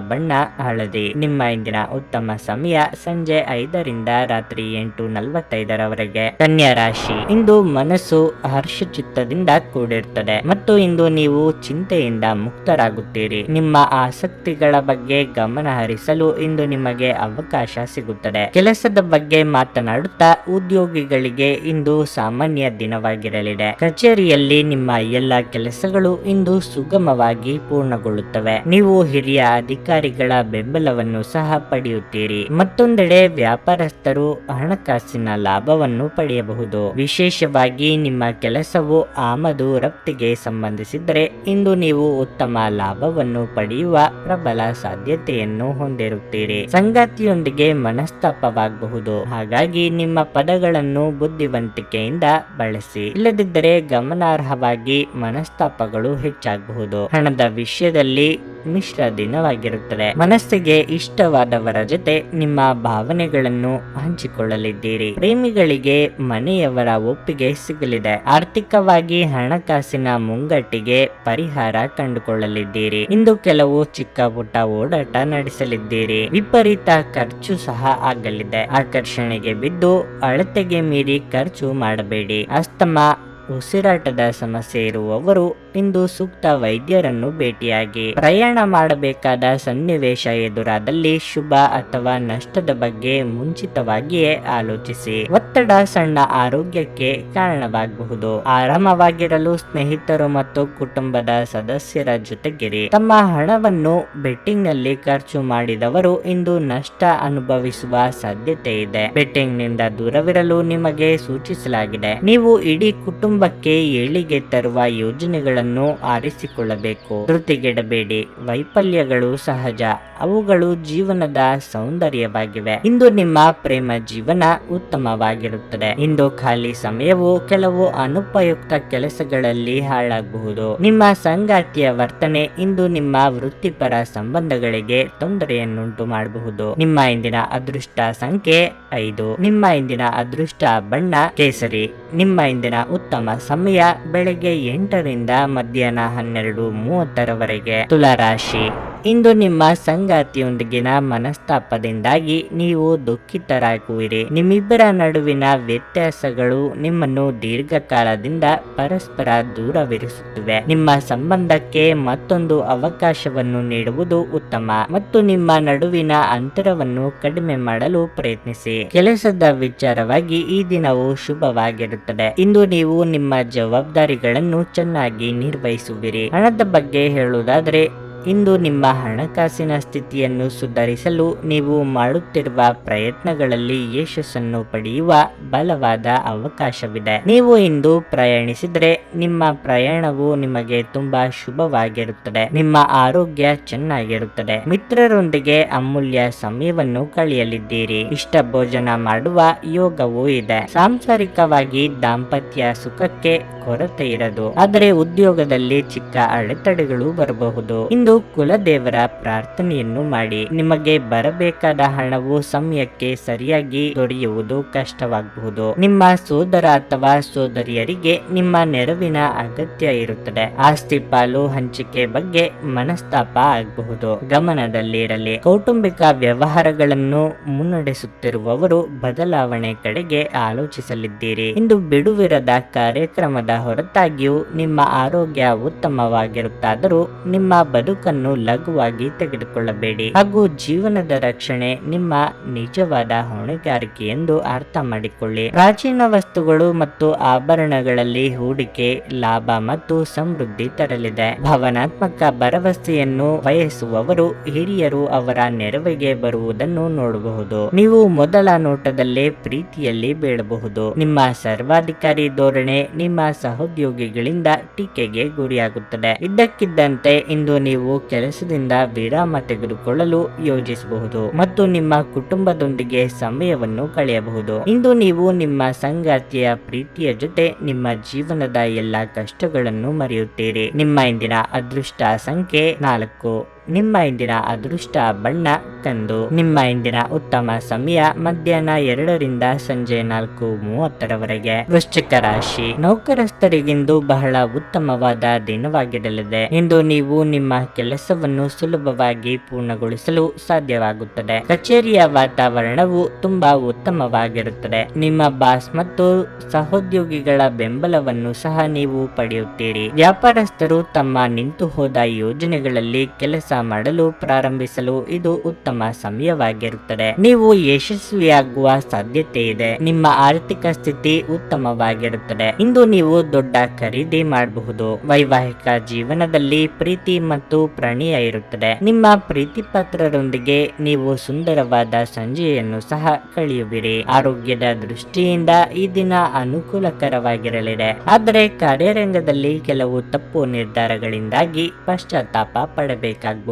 Speaker 1: ಬಣ್ಣ ಹಳದಿ. ನಿಮ್ಮ ಇಂದಿನ ಉತ್ತಮ ಸಮಯ ಸಂಜೆ 5ರಿಂದ ರಾತ್ರಿ 8:45 ಕನ್ಯಾ ರಾಶಿ, ಇಂದು ಮನಸ್ಸು ಹರ್ಷಚಿತ್ತದಿಂದ ಕೂಡಿರುತ್ತದೆ ಮತ್ತು ಇಂದು ನೀವು ಚಿಂತೆಯಿಂದ ಮುಕ್ತರಾಗುತ್ತೀರಿ. ನಿಮ್ಮ ಆಸಕ್ತಿಗಳ ಬಗ್ಗೆ ಗಮನ ಹರಿಸಲು ಇಂದು ನಿಮಗೆ ಅವಕಾಶ ಸಿಗುತ್ತದೆ. ಕೆಲಸದ ಬಗ್ಗೆ ಮಾತನಾಡುತ್ತಾ ಉದ್ಯೋಗಿಗಳಿಗೆ ಇಂದು ಸಾಮಾನ್ಯ ದಿನವಾಗಿರಲಿದೆ. ಕಚೇರಿಯಲ್ಲಿ ನಿಮ್ಮ ಎಲ್ಲ ಕೆಲಸಗಳು ಇಂದು ಸುಗಮವಾಗಿ ಪೂರ್ಣಗೊಳ್ಳುತ್ತವೆ. ನೀವು ಹಿರಿಯ ಅಧಿಕಾರಿಗಳ ಬೆಂಬಲವನ್ನು ಸಹ ಪಡೆಯುತ್ತೀರಿ. ಮತ್ತೊಂದೆಡೆ ವ್ಯಾಪಾರಸ್ಥರು ಹಣಕಾಸಿನ ಲಾಭವನ್ನು ಪಡೆಯಬಹುದು. ವಿಶೇಷವಾಗಿ ನಿಮ್ಮ ಕೆಲಸವು ಆಮದು ರಫ್ತಿಗೆ ಸಂಬಂಧಿಸಿದರೆ ಇಂದು ನೀವು ಉತ್ತಮ ಲಾಭವನ್ನು ಪಡೆಯುವ ಪ್ರಬಲ ಸಾಧ್ಯತೆಯನ್ನು ಹೊಂದಿರುತ್ತೀರಿ. ಸಂಗಾತಿಯೊಂದಿಗೆ ಮನಸ್ತಾಪವಾಗಬಹುದು. ಹಾಗಾಗಿ ನಿಮ್ಮ ಪದಗಳನ್ನು ಬುದ್ಧಿವಂತಿಕೆಯಿಂದ ಬಳಸಿ. ಇಲ್ಲದಿದ್ದರೆ ಗಮನಾರ್ಹವಾಗಿ ಮನಸ್ತಾಪಗಳು ಹೆಚ್ಚಾಗಬಹುದು. ಹಣದ ವಿಷಯದಲ್ಲಿ ಮಿಶ್ರ ದಿನವಾಗಿರುತ್ತದೆ. ಮನಸ್ಸಿಗೆ ಇಷ್ಟವಾದವರ ಜೊತೆ ನಿಮ್ಮ ಭಾವನೆಗಳನ್ನು ಹಂಚಿಕೊಳ್ಳಲಿದ್ದೀರಿ. ಪ್ರೇಮಿಗಳಿಗೆ ಮನೆಯವರ ಒಪ್ಪಿಗೆ ಸಿಗಲಿದೆ. ಆರ್ಥಿಕವಾಗಿ ಹಣಕಾಸಿನ ಮುಂಗಟ್ಟಿಗೆ ಪರಿಹಾರ ಕಂಡುಕೊಳ್ಳಲಿದ್ದೀರಿ. ಇಂದು ಕೆಲವು ಚಿಕ್ಕ ಪುಟ್ಟ ಓಡಾಟ ನಡೆಸಲಿದ್ದೀರಿ. ವಿಪರೀತ ಖರ್ಚು ಸಹ ಆಗಲಿದೆ. ಆಕರ್ಷಣೆಗೆ ಬಿದ್ದು ಅಳತೆಗೆ ಮೀರಿ ಖರ್ಚು ಮಾಡಬೇಡಿ. ಅಸ್ತಮಾ, ಉಸಿರಾಟದ ಸಮಸ್ಯೆ ಇರುವವರು ಇಂದು ಸೂಕ್ತ ವೈದ್ಯರನ್ನು ಭೇಟಿಯಾಗಿ. ಪ್ರಯಾಣ ಮಾಡಬೇಕಾದ ಸನ್ನಿವೇಶ ಎದುರಾದಲ್ಲಿ ಶುಭ ಅಥವಾ ನಷ್ಟದ ಬಗ್ಗೆ ಮುಂಚಿತವಾಗಿಯೇ ಆಲೋಚಿಸಿ. ಒತ್ತಡ ಸಣ್ಣ ಆರೋಗ್ಯಕ್ಕೆ ಕಾರಣವಾಗಬಹುದು. ಆರಾಮವಾಗಿರಲು ಸ್ನೇಹಿತರು ಮತ್ತು ಕುಟುಂಬದ ಸದಸ್ಯರ ಜೊತೆಗಿರಿ. ತಮ್ಮ ಹಣವನ್ನು ಬೆಟ್ಟಿಂಗ್ ನಲ್ಲಿ ಖರ್ಚು ಮಾಡಿದವರು ಇಂದು ನಷ್ಟ ಅನುಭವಿಸುವ ಸಾಧ್ಯತೆ ಇದೆ. ಬೆಟ್ಟಿಂಗ್ ನಿಂದ ದೂರವಿರಲು ನಿಮಗೆ ಸೂಚಿಸಲಾಗಿದೆ. ನೀವು ಇಡೀ ಕುಟುಂಬ ಕುಟುಂಬಕ್ಕೆ ಏಳಿಗೆ ತರುವ ಯೋಜನೆಗಳನ್ನು ಆರಿಸಿಕೊಳ್ಳಬೇಕು. ಧೃತಿಗೆಡಬೇಡಿ. ವೈಫಲ್ಯಗಳು ಸಹಜ, ಅವುಗಳು ಜೀವನದ ಸೌಂದರ್ಯವಾಗಿವೆ. ಇಂದು ನಿಮ್ಮ ಪ್ರೇಮ ಜೀವನ ಉತ್ತಮವಾಗಿರುತ್ತದೆ. ಇಂದು ಖಾಲಿ ಸಮಯವು ಕೆಲವು ಅನುಪಯುಕ್ತ ಕೆಲಸಗಳಲ್ಲಿ ಹಾಳಾಗಬಹುದು. ನಿಮ್ಮ ಸಂಗಾತಿಯ ವರ್ತನೆ ಇಂದು ನಿಮ್ಮ ವೃತ್ತಿಪರ ಸಂಬಂಧಗಳಿಗೆ ತೊಂದರೆಯನ್ನುಂಟು ಮಾಡಬಹುದು. ನಿಮ್ಮ ಇಂದಿನ ಅದೃಷ್ಟ ಸಂಖ್ಯೆ 5. ನಿಮ್ಮ ಇಂದಿನ ಅದೃಷ್ಟ ಬಣ್ಣ ಕೇಸರಿ. ನಿಮ್ಮ ಇಂದಿನ ಉತ್ತಮ ಸಮಯ ಬೆಳಗ್ಗೆ 8 ರಿಂದ ಮಧ್ಯಾಹ್ನ 12:30 ತುಲಾ ರಾಶಿ. ಇಂದು ನಿಮ್ಮ ಸಂಗಾತಿಯೊಂದಿಗಿನ ಮನಸ್ತಾಪದಿಂದಾಗಿ ನೀವು ದುಃಖಿತರಾಗುವಿರಿ. ನಿಮ್ಮಿಬ್ಬರ ನಡುವಿನ ವ್ಯತ್ಯಾಸಗಳು ನಿಮ್ಮನ್ನು ದೀರ್ಘಕಾಲದಿಂದ ಪರಸ್ಪರ ದೂರವಿರಿಸುತ್ತಿವೆ. ನಿಮ್ಮ ಸಂಬಂಧಕ್ಕೆ ಮತ್ತೊಂದು ಅವಕಾಶವನ್ನು ನೀಡುವುದು ಉತ್ತಮ ಮತ್ತು ನಿಮ್ಮ ನಡುವಿನ ಅಂತರವನ್ನು ಕಡಿಮೆ ಮಾಡಲು ಪ್ರಯತ್ನಿಸಿ. ಕೆಲಸದ ವಿಚಾರವಾಗಿ ಈ ದಿನವು ಶುಭವಾಗಿರುತ್ತದೆ. ಇಂದು ನೀವು ನಿಮ್ಮ ಜವಾಬ್ದಾರಿಗಳನ್ನು ಚೆನ್ನಾಗಿ ನಿರ್ವಹಿಸುವಿರಿ. ಹಣದ ಬಗ್ಗೆ ಹೇಳುವುದಾದರೆ, ಇಂದು ನಿಮ್ಮ ಹಣಕಾಸಿನ ಸ್ಥಿತಿಯನ್ನು ಸುಧಾರಿಸಲು ನೀವು ಮಾಡುತ್ತಿರುವ ಪ್ರಯತ್ನಗಳಲ್ಲಿ ಯಶಸ್ಸನ್ನು ಪಡೆಯುವ ಬಲವಾದ ಅವಕಾಶವಿದೆ. ನೀವು ಇಂದು ಪ್ರಯಾಣಿಸಿದರೆ ನಿಮ್ಮ ಪ್ರಯಾಣವು ನಿಮಗೆ ತುಂಬಾ ಶುಭವಾಗಿರುತ್ತದೆ. ನಿಮ್ಮ ಆರೋಗ್ಯ ಚೆನ್ನಾಗಿರುತ್ತದೆ. ಮಿತ್ರರೊಂದಿಗೆ ಅಮೂಲ್ಯ ಸಮಯವನ್ನು ಕಳೆಯಲಿದ್ದೀರಿ. ಇಷ್ಟ ಭೋಜನ ಮಾಡುವ ಯೋಗವೂ ಇದೆ. ಸಾಂಸಾರಿಕವಾಗಿ ದಾಂಪತ್ಯ ಸುಖಕ್ಕೆ ಕೊರತೆ ಇರದು, ಆದರೆ ಉದ್ಯೋಗದಲ್ಲಿ ಚಿಕ್ಕ ಅಡೆತಡೆಗಳು ಬರಬಹುದು. ಇಂದು ಕುಲದೇವರ ಪ್ರಾರ್ಥನೆಯನ್ನು ಮಾಡಿ. ನಿಮಗೆ ಬರಬೇಕಾದ ಹಣವು ಸಮಯಕ್ಕೆ ಸರಿಯಾಗಿ ದೊರೆಯುವುದು ಕಷ್ಟವಾಗಬಹುದು. ನಿಮ್ಮ ಸೋದರ ಅಥವಾ ಸೋದರಿಯರಿಗೆ ನಿಮ್ಮ ನೆರವಿನ ಅಗತ್ಯ ಇರುತ್ತದೆ. ಆಸ್ತಿ ಪಾಲು ಹಂಚಿಕೆ ಬಗ್ಗೆ ಮನಸ್ತಾಪ ಆಗಬಹುದು. ಗಮನದಲ್ಲಿರಲಿ. ಕೌಟುಂಬಿಕ ವ್ಯವಹಾರಗಳನ್ನು ಮುನ್ನಡೆಸುತ್ತಿರುವವರು ಬದಲಾವಣೆ ಕಡೆಗೆ ಆಲೋಚಿಸಲಿದ್ದೀರಿ. ಇಂದು ಬಿಡುವಿರದ ಕಾರ್ಯಕ್ರಮದ ಹೊರತಾಗಿಯೂ ನಿಮ್ಮ ಆರೋಗ್ಯ ಉತ್ತಮವಾಗಿರುತ್ತಾದರೂ ನಿಮ್ಮ ಬದುಕನ್ನು ಲಘುವಾಗಿ ತೆಗೆದುಕೊಳ್ಳಬೇಡಿ ಹಾಗೂ ಜೀವನದ ರಕ್ಷಣೆ ನಿಮ್ಮ ನಿಜವಾದ ಹೊಣೆಗಾರಿಕೆ ಎಂದು ಅರ್ಥ ಮಾಡಿಕೊಳ್ಳಿ. ಪ್ರಾಚೀನ ವಸ್ತುಗಳು ಮತ್ತು ಆಭರಣಗಳಲ್ಲಿ ಹೂಡಿಕೆ ಲಾಭ ಮತ್ತು ಸಮೃದ್ಧಿ ತರಲಿದೆ. ಭಾವನಾತ್ಮಕ ಭರವಸೆಯನ್ನು ಬಯಸುವವರು ಹಿರಿಯರು ಅವರ ನೆರವಿಗೆ ಬರುವುದನ್ನು ನೋಡಬಹುದು. ನೀವು ಮೊದಲ ನೋಟದಲ್ಲೇ ಪ್ರೀತಿಯಲ್ಲಿ ಬೀಳಬಹುದು. ನಿಮ್ಮ ಸರ್ವಾಧಿಕಾರಿ ಧೋರಣೆ ನಿಮ್ಮ ಸಹೋದ್ಯೋಗಿಗಳಿಂದ ಟೀಕೆಗೆ ಗುರಿಯಾಗುತ್ತದೆ. ಇದ್ದಕ್ಕಿದ್ದಂತೆ ಇಂದು ನೀವು ಕೆಲಸದಿಂದ ವಿರಾಮ ತೆಗೆದುಕೊಳ್ಳಲು ಯೋಜಿಸಬಹುದು ಮತ್ತು ನಿಮ್ಮ ಕುಟುಂಬದೊಂದಿಗೆ ಸಮಯವನ್ನು ಕಳೆಯಬಹುದು. ಇಂದು ನೀವು ನಿಮ್ಮ ಸಂಗಾತಿಯ ಪ್ರೀತಿಯ ಜೊತೆ ನಿಮ್ಮ ಜೀವನದ ಎಲ್ಲಾ ಕಷ್ಟಗಳನ್ನು ಮರೆಯುತ್ತೀರಿ. ನಿಮ್ಮ ಇಂದಿನ ಅದೃಷ್ಟ ಸಂಖ್ಯೆ 4. ನಿಮ್ಮ ಇಂದಿನ ಅದೃಷ್ಟ ಬಣ್ಣ ಕಂದು. ನಿಮ್ಮ ಇಂದಿನ ಉತ್ತಮ ಸಮಯ ಮಧ್ಯಾಹ್ನ 2 ರಿಂದ ಸಂಜೆ 4:30 ವೃಶ್ಚಿಕ ರಾಶಿ. ನೌಕರಸ್ಥರಿಗಿಂದು ಬಹಳ ಉತ್ತಮವಾದ ದಿನವಾಗಿರಲಿದೆ. ಇಂದು ನೀವು ನಿಮ್ಮ ಕೆಲಸವನ್ನು ಸುಲಭವಾಗಿ ಪೂರ್ಣಗೊಳಿಸಲು ಸಾಧ್ಯವಾಗುತ್ತದೆ. ಕಚೇರಿಯ ವಾತಾವರಣವು ತುಂಬಾ ಉತ್ತಮವಾಗಿರುತ್ತದೆ. ನಿಮ್ಮ ಬಾಸ್ ಮತ್ತು ಸಹೋದ್ಯೋಗಿಗಳ ಬೆಂಬಲವನ್ನು ಸಹ ನೀವು ಪಡೆಯುತ್ತೀರಿ. ವ್ಯಾಪಾರಸ್ಥರು ತಮ್ಮ ನಿಂತು ಹೋದ ಯೋಜನೆಗಳಲ್ಲಿ ಕೆಲಸ ಮಾಡಲು ಪ್ರಾರಂಭಿಸಲು ಇದು ಉತ್ತಮ ಸಮಯವಾಗಿರುತ್ತದೆ. ನೀವು ಯಶಸ್ವಿಯಾಗುವ ಸಾಧ್ಯತೆ ಇದೆ. ನಿಮ್ಮ ಆರ್ಥಿಕ ಸ್ಥಿತಿ ಉತ್ತಮವಾಗಿರುತ್ತದೆ. ಇಂದು ನೀವು ದೊಡ್ಡ ಖರೀದಿ ಮಾಡಬಹುದು. ವೈವಾಹಿಕ ಜೀವನದಲ್ಲಿ ಪ್ರೀತಿ ಮತ್ತು ಪ್ರಣಯ ಇರುತ್ತದೆ. ನಿಮ್ಮ ಪ್ರೀತಿಪಾತ್ರರೊಂದಿಗೆ ನೀವು ಸುಂದರವಾದ ಸಂಜೆಯನ್ನು ಸಹ ಕಳೆಯುವಿರಿ. ಆರೋಗ್ಯದ ದೃಷ್ಟಿಯಿಂದ ಈ ದಿನ ಅನುಕೂಲಕರವಾಗಿರಲಿದೆ, ಆದರೆ ಕಾರ್ಯರಂಗದಲ್ಲಿ ಕೆಲವು ತಪ್ಪು ನಿರ್ಧಾರಗಳಿಂದಾಗಿ ಪಶ್ಚಾತ್ತಾಪ ಪಡಬೇಕಾಗಬಹುದು.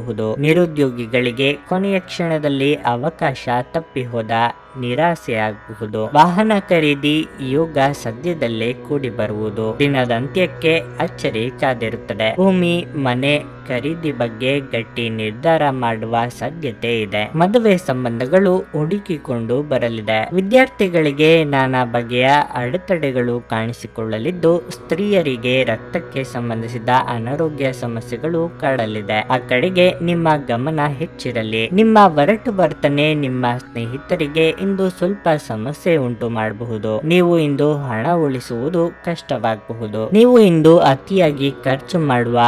Speaker 1: ನಿರುದ್ಯೋಗಿಗಳಿಗೆ ಕೊನೆಯ ಕ್ಷಣದಲ್ಲಿ ಅವಕಾಶ ತಪ್ಪಿ ಹೋದ ನಿರಾಸೆಯಾಗಬಹುದು. ವಾಹನ ಖರೀದಿ ಯೋಗ ಸದ್ಯದಲ್ಲೇ ಕೂಡಿ ಬರುವುದು. ದಿನದ ಅಂತ್ಯಕ್ಕೆ ಅಚ್ಚರಿ ಕಾದಿರುತ್ತದೆ. ಭೂಮಿ ಮನೆ ಖರೀದಿ ಬಗ್ಗೆ ಗಟ್ಟಿ ನಿರ್ಧಾರ ಮಾಡುವ ಸಾಧ್ಯತೆ ಇದೆ. ಮದುವೆ ಸಂಬಂಧಗಳು ಹುಡುಕಿಕೊಂಡು ಬರಲಿದೆ. ವಿದ್ಯಾರ್ಥಿಗಳಿಗೆ ನಾನಾ ಬಗೆಯ ಅಡೆತಡೆಗಳು ಕಾಣಿಸಿಕೊಳ್ಳಲಿದ್ದು, ಸ್ತ್ರೀಯರಿಗೆ ರಕ್ತಕ್ಕೆ ಸಂಬಂಧಿಸಿದ ಅನಾರೋಗ್ಯ ಸಮಸ್ಯೆಗಳು ಕಾಡಲಿದೆ. ಆ ಕಡೆಗೆ ನಿಮ್ಮ ಗಮನ ಹೆಚ್ಚಿರಲಿ. ನಿಮ್ಮ ಒರಟು ವರ್ತನೆ ನಿಮ್ಮ ಸ್ನೇಹಿತರಿಗೆ ಇಂದು ಸ್ವಲ್ಪ ಸಮಸ್ಯೆ ಉಂಟು ಮಾಡಬಹುದು. ನೀವು ಇಂದು ಹಣ ಉಳಿಸುವುದು ಕಷ್ಟವಾಗಬಹುದು. ನೀವು ಇಂದು ಅತಿಯಾಗಿ ಖರ್ಚು ಮಾಡುವ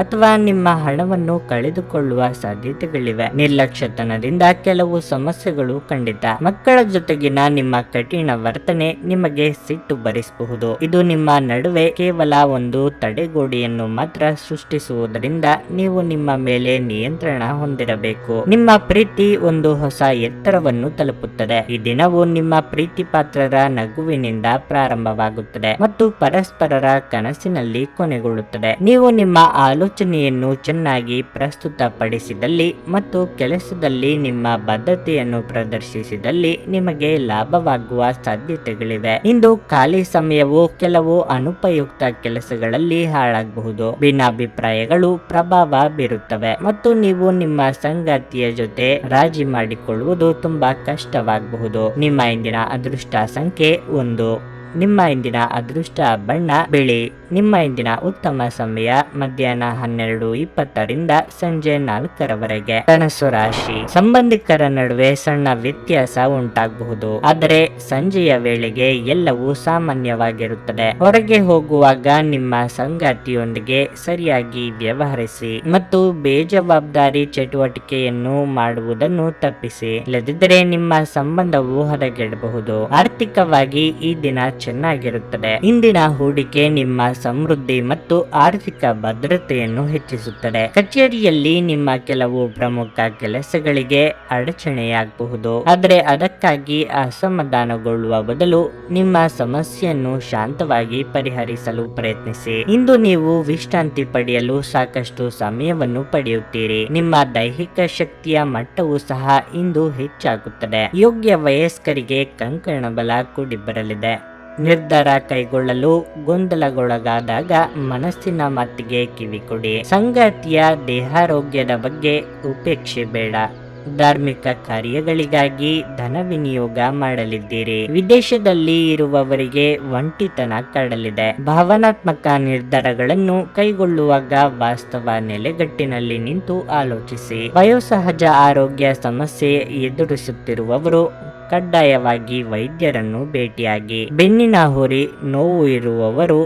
Speaker 1: ಅಥವಾ ನಿಮ್ಮ ಹಣವನ್ನು ಕಳೆದುಕೊಳ್ಳುವ ಸಾಧ್ಯತೆಗಳಿವೆ. ನಿರ್ಲಕ್ಷ್ಯತನದಿಂದ ಕೆಲವು ಸಮಸ್ಯೆಗಳು ಖಂಡಿತ. ಮಕ್ಕಳ ಜೊತೆಗಿನ ನಿಮ್ಮ ಕಠಿಣ ವರ್ತನೆ ನಿಮಗೆ ಸಿಟ್ಟು ಬರಿಸಬಹುದು. ಇದು ನಿಮ್ಮ ನಡುವೆ ಕೇವಲ ಒಂದು ತಡೆಗೋಡೆಯನ್ನು ಮಾತ್ರ ಸೃಷ್ಟಿಸುವುದರಿಂದ ನೀವು ನಿಮ್ಮ ಮೇಲೆ ನಿಯಂತ್ರಣ ಹೊಂದಿರಬೇಕು. ನಿಮ್ಮ ಪ್ರೀತಿ ಒಂದು ಹೊಸ ಎತ್ತರವನ್ನು ತಲುಪುತ್ತದೆ. ಈ ದಿನವು ನಿಮ್ಮ ಪ್ರೀತಿ ಪಾತ್ರರ ನಗುವಿನಿಂದ ಪ್ರಾರಂಭವಾಗುತ್ತದೆ ಮತ್ತು ಪರಸ್ಪರರ ಕನಸಿನಲ್ಲಿ ಕೊನೆಗೊಳ್ಳುತ್ತದೆ. ನೀವು ನಿಮ್ಮ ಆಲೋಚನೆಯನ್ನು ಚೆನ್ನಾಗಿ ಪ್ರಸ್ತುತಪಡಿಸಿದಲ್ಲಿ ಮತ್ತು ಕೆಲಸದಲ್ಲಿ ನಿಮ್ಮ ಬದ್ಧತೆಯನ್ನು ಪ್ರದರ್ಶಿಸಿದಲ್ಲಿ ನಿಮಗೆ ಲಾಭವಾಗುವ ಸಾಧ್ಯತೆಗಳಿವೆ. ಇಂದು ಖಾಲಿ ಸಮಯವು ಕೆಲವು ಅನುಪಯುಕ್ತ ಕೆಲಸಗಳಲ್ಲಿ ಹಾಳಾಗಬಹುದು. ಭಿನ್ನಾಭಿಪ್ರಾಯಗಳು ಪ್ರಭಾವ ಬೀರುತ್ತವೆ ಮತ್ತು ನೀವು ನಿಮ್ಮ ಸಂಗಾತಿಯ ಜೊತೆ ರಾಜಿ ಮಾಡಿಕೊಳ್ಳುವುದು ತುಂಬಾ ಕಷ್ಟವಾಗಬಹುದು. ನಿಮ್ಮ ಇಂದಿನ ಅದೃಷ್ಟ ಸಂಖ್ಯೆ 1. ನಿಮ್ಮ ಇಂದಿನ ಅದೃಷ್ಟ ಬಣ್ಣ ಬಿಳಿ. ನಿಮ್ಮ ಇಂದಿನ ಉತ್ತಮ ಸಮಯ ಮಧ್ಯಾಹ್ನ 12:20 ಸಂಜೆ 4 ಧನಸ್ಸು ರಾಶಿ. ಸಂಬಂಧಿಕರ ನಡುವೆ ಸಣ್ಣ ವ್ಯತ್ಯಾಸ ಉಂಟಾಗಬಹುದು, ಆದರೆ ಸಂಜೆಯ ವೇಳೆಗೆ ಎಲ್ಲವೂ ಸಾಮಾನ್ಯವಾಗಿರುತ್ತದೆ. ಹೊರಗೆ ಹೋಗುವಾಗ ನಿಮ್ಮ ಸಂಗಾತಿಯೊಂದಿಗೆ ಸರಿಯಾಗಿ ವ್ಯವಹರಿಸಿ ಮತ್ತು ಬೇಜವಾಬ್ದಾರಿ ಚಟುವಟಿಕೆಯನ್ನು ಮಾಡುವುದನ್ನು ತಪ್ಪಿಸಿ, ಇಲ್ಲದಿದ್ದರೆ ನಿಮ್ಮ ಸಂಬಂಧವು ಹದಗೆಡಬಹುದು. ಆರ್ಥಿಕವಾಗಿ ಈ ದಿನ ಚೆನ್ನಾಗಿರುತ್ತದೆ. ಇಂದಿನ ಹೂಡಿಕೆ ನಿಮ್ಮ ಸಮೃದ್ಧಿ ಮತ್ತು ಆರ್ಥಿಕ ಭದ್ರತೆಯನ್ನು ಹೆಚ್ಚಿಸುತ್ತದೆ. ಕಚೇರಿಯಲ್ಲಿ ನಿಮ್ಮ ಕೆಲವು ಪ್ರಮುಖ ಕೆಲಸಗಳಿಗೆ ಅಡಚಣೆಯಾಗಬಹುದು, ಆದರೆ ಅದಕ್ಕಾಗಿ ಅಸಮಾಧಾನಗೊಳ್ಳುವ ಬದಲು ನಿಮ್ಮ ಸಮಸ್ಯೆಯನ್ನು ಶಾಂತವಾಗಿ ಪರಿಹರಿಸಲು ಪ್ರಯತ್ನಿಸಿ. ಇಂದು ನೀವು ವಿಶ್ರಾಂತಿ ಪಡೆಯಲು ಸಾಕಷ್ಟು ಸಮಯವನ್ನು ಪಡೆಯುತ್ತೀರಿ. ನಿಮ್ಮ ದೈಹಿಕ ಶಕ್ತಿಯ ಮಟ್ಟವೂ ಸಹ ಇಂದು ಹೆಚ್ಚಾಗುತ್ತದೆ. ಯೋಗ್ಯ ವಯಸ್ಕರಿಗೆ ಕಂಕಣ ಬಲ ಕೂಡಿ ಬರಲಿದೆ. ನಿರ್ಧಾರ ಕೈಗೊಳ್ಳಲು ಗೊಂದಲಗೊಳಗಾದಾಗ ಮನಸ್ಸಿನ ಮಾತಿಗೆ ಕಿವಿಕೊಡಿ. ಸಂಗಾತಿಯ ದೇಹಾರೋಗ್ಯದ ಬಗ್ಗೆ ಉಪೇಕ್ಷೆ ಬೇಡ. ಧಾರ್ಮಿಕ ಕಾರ್ಯಗಳಿಗಾಗಿ ಧನ ವಿನಿಯೋಗ ಮಾಡಲಿದ್ದೀರಿ. ವಿದೇಶದಲ್ಲಿ ಇರುವವರಿಗೆ ಒಂಟಿತನ ಕಾಡಲಿದೆ. ಭಾವನಾತ್ಮಕ ನಿರ್ಧಾರಗಳನ್ನು ಕೈಗೊಳ್ಳುವಾಗ ವಾಸ್ತವ ನೆಲೆಗಟ್ಟಿನಲ್ಲಿ ನಿಂತು ಆಲೋಚಿಸಿ. ವಯೋಸಹಜ ಆರೋಗ್ಯ ಸಮಸ್ಯೆ ಎದುರಿಸುತ್ತಿರುವವರು ಕಡ್ಡಾಯವಾಗಿ ವೈದ್ಯರನ್ನು ಭೇಟಿಯಾಗಿ. ಬೆನ್ನಿನ ಹುರಿ ನೋವು ಇರುವವರು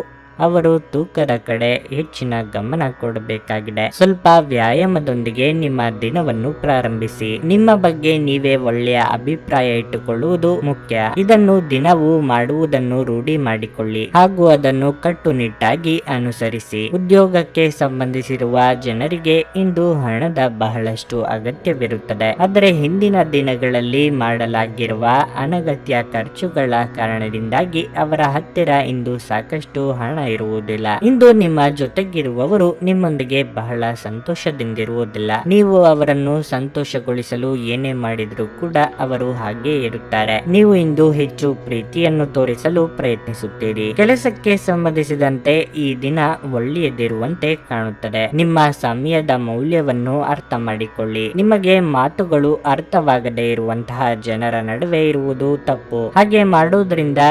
Speaker 1: ಅವರು ತೂಕದ ಕಡೆ ಹೆಚ್ಚಿನ ಗಮನ ಕೊಡಬೇಕಾಗಿದೆ. ಸ್ವಲ್ಪ ವ್ಯಾಯಾಮದೊಂದಿಗೆ ನಿಮ್ಮ ದಿನವನ್ನು ಪ್ರಾರಂಭಿಸಿ. ನಿಮ್ಮ ಬಗ್ಗೆ ನೀವೇ ಒಳ್ಳೆಯ ಅಭಿಪ್ರಾಯ ಇಟ್ಟುಕೊಳ್ಳುವುದು ಮುಖ್ಯ. ಇದನ್ನು ದಿನವೂ ಮಾಡುವುದನ್ನು ರೂಢಿ ಮಾಡಿಕೊಳ್ಳಿ ಹಾಗೂ ಅದನ್ನು ಕಟ್ಟುನಿಟ್ಟಾಗಿ ಅನುಸರಿಸಿ. ಉದ್ಯೋಗಕ್ಕೆ ಸಂಬಂಧಿಸಿರುವ ಜನರಿಗೆ ಇಂದು ಹಣದ ಬಹಳಷ್ಟು ಅಗತ್ಯವಿರುತ್ತದೆ, ಆದರೆ ಹಿಂದಿನ ದಿನಗಳಲ್ಲಿ ಮಾಡಲಾಗಿರುವ ಅನಗತ್ಯ ಖರ್ಚುಗಳ ಕಾರಣದಿಂದಾಗಿ ಅವರ ಹತ್ತಿರ ಇಂದು ಸಾಕಷ್ಟು ಹಣ ಇರುವುದಿಲ್ಲ. ಇಂದು ನಿಮ್ಮ ಜೊತೆಗಿರುವವರು ನಿಮ್ಮೊಂದಿಗೆ ಬಹಳ ಸಂತೋಷದಿಂದಿರುವುದಿಲ್ಲ. ನೀವು ಅವರನ್ನು ಸಂತೋಷಗೊಳಿಸಲು ಏನೇ ಮಾಡಿದರೂ ಕೂಡ ಅವರು ಹಾಗೇ ಇರುತ್ತಾರೆ. ನೀವು ಇಂದು ಹೆಚ್ಚು ಪ್ರೀತಿಯನ್ನು ತೋರಿಸಲು ಪ್ರಯತ್ನಿಸುತ್ತೀರಿ. ಕೆಲಸಕ್ಕೆ ಸಂಬಂಧಿಸಿದಂತೆ ಈ ದಿನ ಒಳ್ಳೆಯದಿರುವಂತೆ ಕಾಣುತ್ತದೆ. ನಿಮ್ಮ ಸಮಯದ ಮೌಲ್ಯವನ್ನು ಅರ್ಥ ಮಾಡಿಕೊಳ್ಳಿ. ನಿಮಗೆ ಮಾತುಗಳು ಅರ್ಥವಾಗದೇ ಇರುವಂತಹ ಜನರ ನಡುವೆ ಇರುವುದು ತಪ್ಪು. ಹಾಗೆ ಮಾಡುವುದರಿಂದ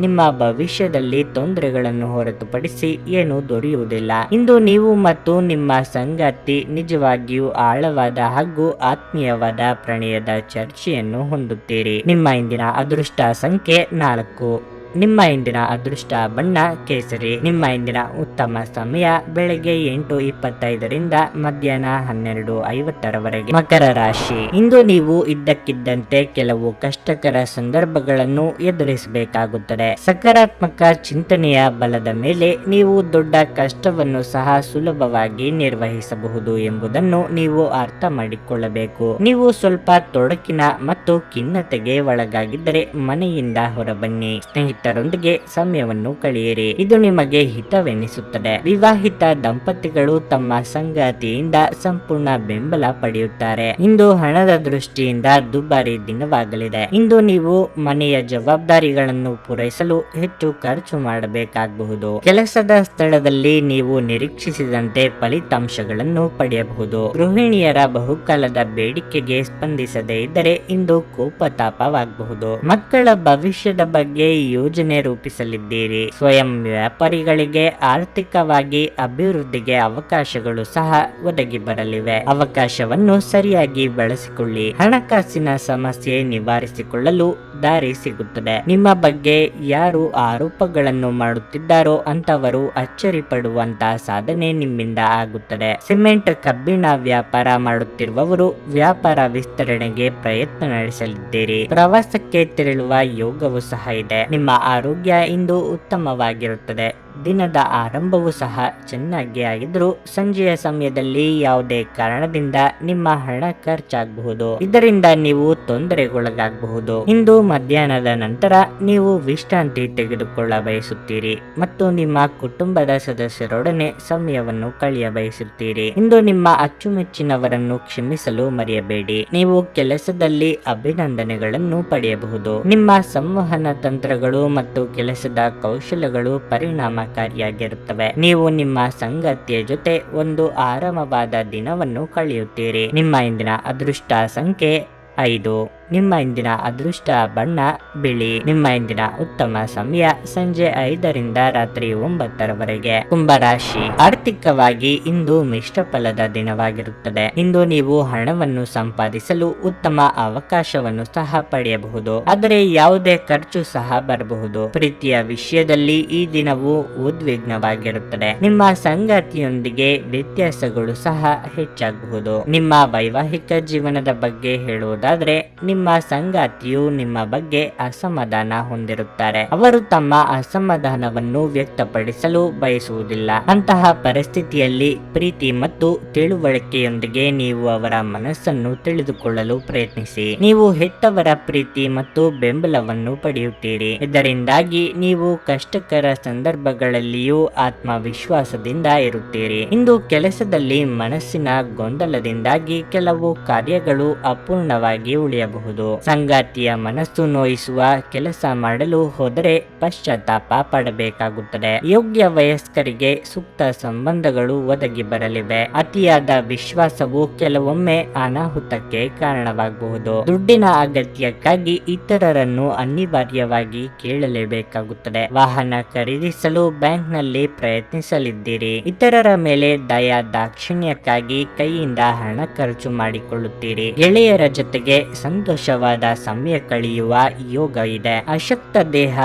Speaker 1: ನಿಮ್ಮ ಭವಿಷ್ಯದಲ್ಲಿ ತೊಂದರೆಗಳನ್ನು ಹೊರತುಪಡಿಸಿ ಏನೂ ದೊರೆಯುವುದಿಲ್ಲ. ಇಂದು ನೀವು ಮತ್ತು ನಿಮ್ಮ ಸಂಗಾತಿ ನಿಜವಾಗಿಯೂ ಆಳವಾದ ಹಾಗೂ ಆತ್ಮೀಯವಾದ ಪ್ರಣಯದ ಚರ್ಚೆಯನ್ನು ಹೊಂದುತ್ತೀರಿ. ನಿಮ್ಮ ಇಂದಿನ ಅದೃಷ್ಟ ಸಂಖ್ಯೆ 4. ನಿಮ್ಮ ಇಂದಿನ ಅದೃಷ್ಟ ಬಣ್ಣ ಕೇಸರಿ. ನಿಮ್ಮ ಇಂದಿನ ಉತ್ತಮ ಸಮಯ ಬೆಳಗ್ಗೆ 8:25 ಮಧ್ಯಾಹ್ನ 12:50 ಮಕರ ರಾಶಿ. ಇಂದು ನೀವು ಇದ್ದಕ್ಕಿದ್ದಂತೆ ಕೆಲವು ಕಷ್ಟಕರ ಸಂದರ್ಭಗಳನ್ನು ಎದುರಿಸಬೇಕಾಗುತ್ತದೆ. ಸಕಾರಾತ್ಮಕ ಚಿಂತನೆಯ ಬಲದ ಮೇಲೆ ನೀವು ದೊಡ್ಡ ಕಷ್ಟವನ್ನು ಸಹ ಸುಲಭವಾಗಿ ನಿರ್ವಹಿಸಬಹುದು ಎಂಬುದನ್ನು ನೀವು ಅರ್ಥ ಮಾಡಿಕೊಳ್ಳಬೇಕು. ನೀವು ಸ್ವಲ್ಪ ತೊಡಕಿನ ಮತ್ತು ಖಿನ್ನತೆಗೆ ಒಳಗಾಗಿದ್ದರೆ ಮನೆಯಿಂದ ಹೊರಬನ್ನಿ. ಸ್ನೇಹಿತರೊಂದಿಗೆ ಸಮಯವನ್ನು ಕಳೆಯಿರಿ, ಇದು ನಿಮಗೆ ಹಿತವೆನಿಸುತ್ತದೆ. ವಿವಾಹಿತ ದಂಪತಿಗಳು ತಮ್ಮ ಸಂಗಾತಿಯಿಂದ ಸಂಪೂರ್ಣ ಬೆಂಬಲ ಪಡೆಯುತ್ತಾರೆ. ಇಂದು ಹಣದ ದೃಷ್ಟಿಯಿಂದ ದುಬಾರಿ ದಿನವಾಗಲಿದೆ. ಇಂದು ನೀವು ಮನೆಯ ಜವಾಬ್ದಾರಿಗಳನ್ನು ಪೂರೈಸಲು ಹೆಚ್ಚು ಖರ್ಚು ಮಾಡಬೇಕಾಗಬಹುದು. ಕೆಲಸದ ಸ್ಥಳದಲ್ಲಿ ನೀವು ನಿರೀಕ್ಷಿಸಿದಂತೆ ಫಲಿತಾಂಶಗಳನ್ನು ಪಡೆಯಬಹುದು. ಗೃಹಿಣಿಯರ ಬಹುಕಾಲದ ಬೇಡಿಕೆಗೆ ಸ್ಪಂದಿಸದೇ ಇದ್ದರೆ ಇಂದು ಕೋಪತಾಪವಾಗಬಹುದು. ಮಕ್ಕಳ ಭವಿಷ್ಯದ ಬಗ್ಗೆ ಯೋಜನೆ ಯೋಜನೆ ರೂಪಿಸಲಿದ್ದೀರಿ. ಸ್ವಯಂ ವ್ಯಾಪಾರಿಗಳಿಗೆ ಆರ್ಥಿಕವಾಗಿ ಅಭಿವೃದ್ಧಿಗೆ ಅವಕಾಶಗಳು ಸಹ ಒದಗಿ ಬರಲಿವೆ. ಅವಕಾಶವನ್ನು ಸರಿಯಾಗಿ ಬಳಸಿಕೊಳ್ಳಿ. ಹಣಕಾಸಿನ ಸಮಸ್ಯೆ ನಿವಾರಿಸಿಕೊಳ್ಳಲು ದಾರಿ ಸಿಗುತ್ತದೆ. ನಿಮ್ಮ ಬಗ್ಗೆ ಯಾರು ಆರೋಪಗಳನ್ನು ಮಾಡುತ್ತಿದ್ದಾರೋ ಅಂತವರು ಅಚ್ಚರಿ ಪಡುವಂತಹ ಸಾಧನೆ ನಿಮ್ಮಿಂದ ಆಗುತ್ತದೆ. ಸಿಮೆಂಟ್ ಕಬ್ಬಿಣ ವ್ಯಾಪಾರ ಮಾಡುತ್ತಿರುವವರು ವ್ಯಾಪಾರ ವಿಸ್ತರಣೆಗೆ ಪ್ರಯತ್ನ ನಡೆಸಲಿದ್ದೀರಿ. ಪ್ರವಾಸಕ್ಕೆ ತೆರಳುವ ಯೋಗವೂ ಸಹ ಇದೆ. ನಿಮ್ಮ ಆರೋಗ್ಯ ಇಂದು ಉತ್ತಮವಾಗಿರುತ್ತದೆ. ದಿನದ ಆರಂಭವೂ ಸಹ ಚೆನ್ನಾಗಿ ಆಗಿದ್ರೂ ಸಂಜೆಯ ಸಮಯದಲ್ಲಿ ಯಾವುದೇ ಕಾರಣದಿಂದ ನಿಮ್ಮ ಹಣ ಖರ್ಚಾಗಬಹುದು. ಇದರಿಂದ ನೀವು ತೊಂದರೆಗೊಳಗಾಗಬಹುದು. ಇಂದು ಮಧ್ಯಾಹ್ನದ ನಂತರ ನೀವು ವಿಶ್ರಾಂತಿ ತೆಗೆದುಕೊಳ್ಳ ಬಯಸುತ್ತೀರಿ ಮತ್ತು ನಿಮ್ಮ ಕುಟುಂಬದ ಸದಸ್ಯರೊಡನೆ ಸಮಯವನ್ನು ಕಳೆಯ ಬಯಸುತ್ತೀರಿ. ಇಂದು ನಿಮ್ಮ ಅಚ್ಚುಮೆಚ್ಚಿನವರನ್ನು ಕ್ಷಮಿಸಲು ಮರೆಯಬೇಡಿ. ನೀವು ಕೆಲಸದಲ್ಲಿ ಅಭಿನಂದನೆಗಳನ್ನು ಪಡೆಯಬಹುದು. ನಿಮ್ಮ ಸಂವಹನ ತಂತ್ರಗಳು ಮತ್ತು ಕೆಲಸದ ಕೌಶಲ್ಯಗಳು ಪರಿಣಾಮಕಾರಿಯಾಗಿರುತ್ತವೆ. ನೀವು ನಿಮ್ಮ ಸಂಗಾತಿಯ ಜೊತೆ ಒಂದು ಆರಾಮವಾದ ದಿನವನ್ನು ಕಳೆಯುತ್ತೀರಿ. ನಿಮ್ಮ ಇಂದಿನ ಅದೃಷ್ಟ ಸಂಖ್ಯೆ 5. ನಿಮ್ಮ ಇಂದಿನ ಅದೃಷ್ಟ ಬಣ್ಣ ಬಿಳಿ. ನಿಮ್ಮ ಇಂದಿನ ಉತ್ತಮ ಸಮಯ ಸಂಜೆ 5ರಿಂದ ರಾತ್ರಿ 9ರವರೆಗೆ. ಕುಂಭರಾಶಿ. ಆರ್ಥಿಕವಾಗಿ ಇಂದು ಮಿಶ್ರ ಫಲದ ದಿನವಾಗಿರುತ್ತದೆ. ಇಂದು ನೀವು ಹಣವನ್ನು ಸಂಪಾದಿಸಲು ಉತ್ತಮ ಅವಕಾಶವನ್ನು ಸಹ ಪಡೆಯಬಹುದು. ಆದರೆ ಯಾವುದೇ ಖರ್ಚು ಸಹ ಬರಬಹುದು. ಪ್ರೀತಿಯ ವಿಷಯದಲ್ಲಿ ಈ ದಿನವು ಉದ್ವಿಗ್ನವಾಗಿರುತ್ತದೆ. ನಿಮ್ಮ ಸಂಗಾತಿಯೊಂದಿಗೆ ವ್ಯತ್ಯಾಸಗಳು ಸಹ ಹೆಚ್ಚಾಗಬಹುದು. ನಿಮ್ಮ ವೈವಾಹಿಕ ಜೀವನದ ಬಗ್ಗೆ ಹೇಳುವುದಾದರೆ ನಿಮ್ಮ ಸಂಗಾತಿಯು ನಿಮ್ಮ ಬಗ್ಗೆ ಅಸಮಾಧಾನ ಹೊಂದಿರುತ್ತಾರೆ. ಅವರು ತಮ್ಮ ಅಸಮಾಧಾನವನ್ನು ವ್ಯಕ್ತಪಡಿಸಲು ಬಯಸುವುದಿಲ್ಲ. ಅಂತಹ ಪರಿಸ್ಥಿತಿಯಲ್ಲಿ ಪ್ರೀತಿ ಮತ್ತು ತಿಳುವಳಿಕೆಯೊಂದಿಗೆ ನೀವು ಅವರ ಮನಸ್ಸನ್ನು ತಿಳಿದುಕೊಳ್ಳಲು ಪ್ರಯತ್ನಿಸಿ. ನೀವು ಹೆತ್ತವರ ಪ್ರೀತಿ ಮತ್ತು ಬೆಂಬಲವನ್ನು ಪಡೆಯುತ್ತೀರಿ. ಇದರಿಂದಾಗಿ ನೀವು ಕಷ್ಟಕರ ಸಂದರ್ಭಗಳಲ್ಲಿಯೂ ಆತ್ಮವಿಶ್ವಾಸದಿಂದ ಇರುತ್ತೀರಿ. ಇಂದು ಕೆಲಸದಲ್ಲಿ ಮನಸ್ಸಿನ ಗೊಂದಲದಿಂದಾಗಿ ಕೆಲವು ಕಾರ್ಯಗಳು ಅಪೂರ್ಣವಾಗಿ ಉಳಿಯಬಹುದು. ಸಂಗಾತಿಯ ಮನಸ್ಸು ನೋಯಿಸುವ ಕೆಲಸ ಮಾಡಲು ಹೋದರೆ ಪಶ್ಚಾತ್ತಾಪ ಪಡಬೇಕಾಗುತ್ತದೆ. ಯೋಗ್ಯ ವಯಸ್ಕರಿಗೆ ಸೂಕ್ತ ಸಂಬಂಧಗಳು ಒದಗಿ ಬರಲಿವೆ. ಅತಿಯಾದ ವಿಶ್ವಾಸವು ಕೆಲವೊಮ್ಮೆ ಅನಾಹುತಕ್ಕೆ ಕಾರಣವಾಗಬಹುದು. ದುಡ್ಡಿನ ಅಗತ್ಯಕ್ಕಾಗಿ ಇತರರನ್ನು ಅನಿವಾರ್ಯವಾಗಿ ಕೇಳಲೇಬೇಕಾಗುತ್ತದೆ. ವಾಹನ ಖರೀದಿಸಲು ಬ್ಯಾಂಕ್ನಲ್ಲಿ ಪ್ರಯತ್ನಿಸಲಿದ್ದೀರಿ. ಇತರರ ಮೇಲೆ ದಯಾ ದಾಕ್ಷಿಣ್ಯಕ್ಕಾಗಿ ಕೈಯಿಂದ ಹಣ ಖರ್ಚು ಮಾಡಿಕೊಳ್ಳುತ್ತೀರಿ. ಗೆಳೆಯರ ಜೊತೆಗೆ ಸಂತೋಷವಾದ ಸಮಯ ಕಳೆಯುವ ಯೋಗ ಇದೆ. ಅಶಕ್ತ ದೇಹ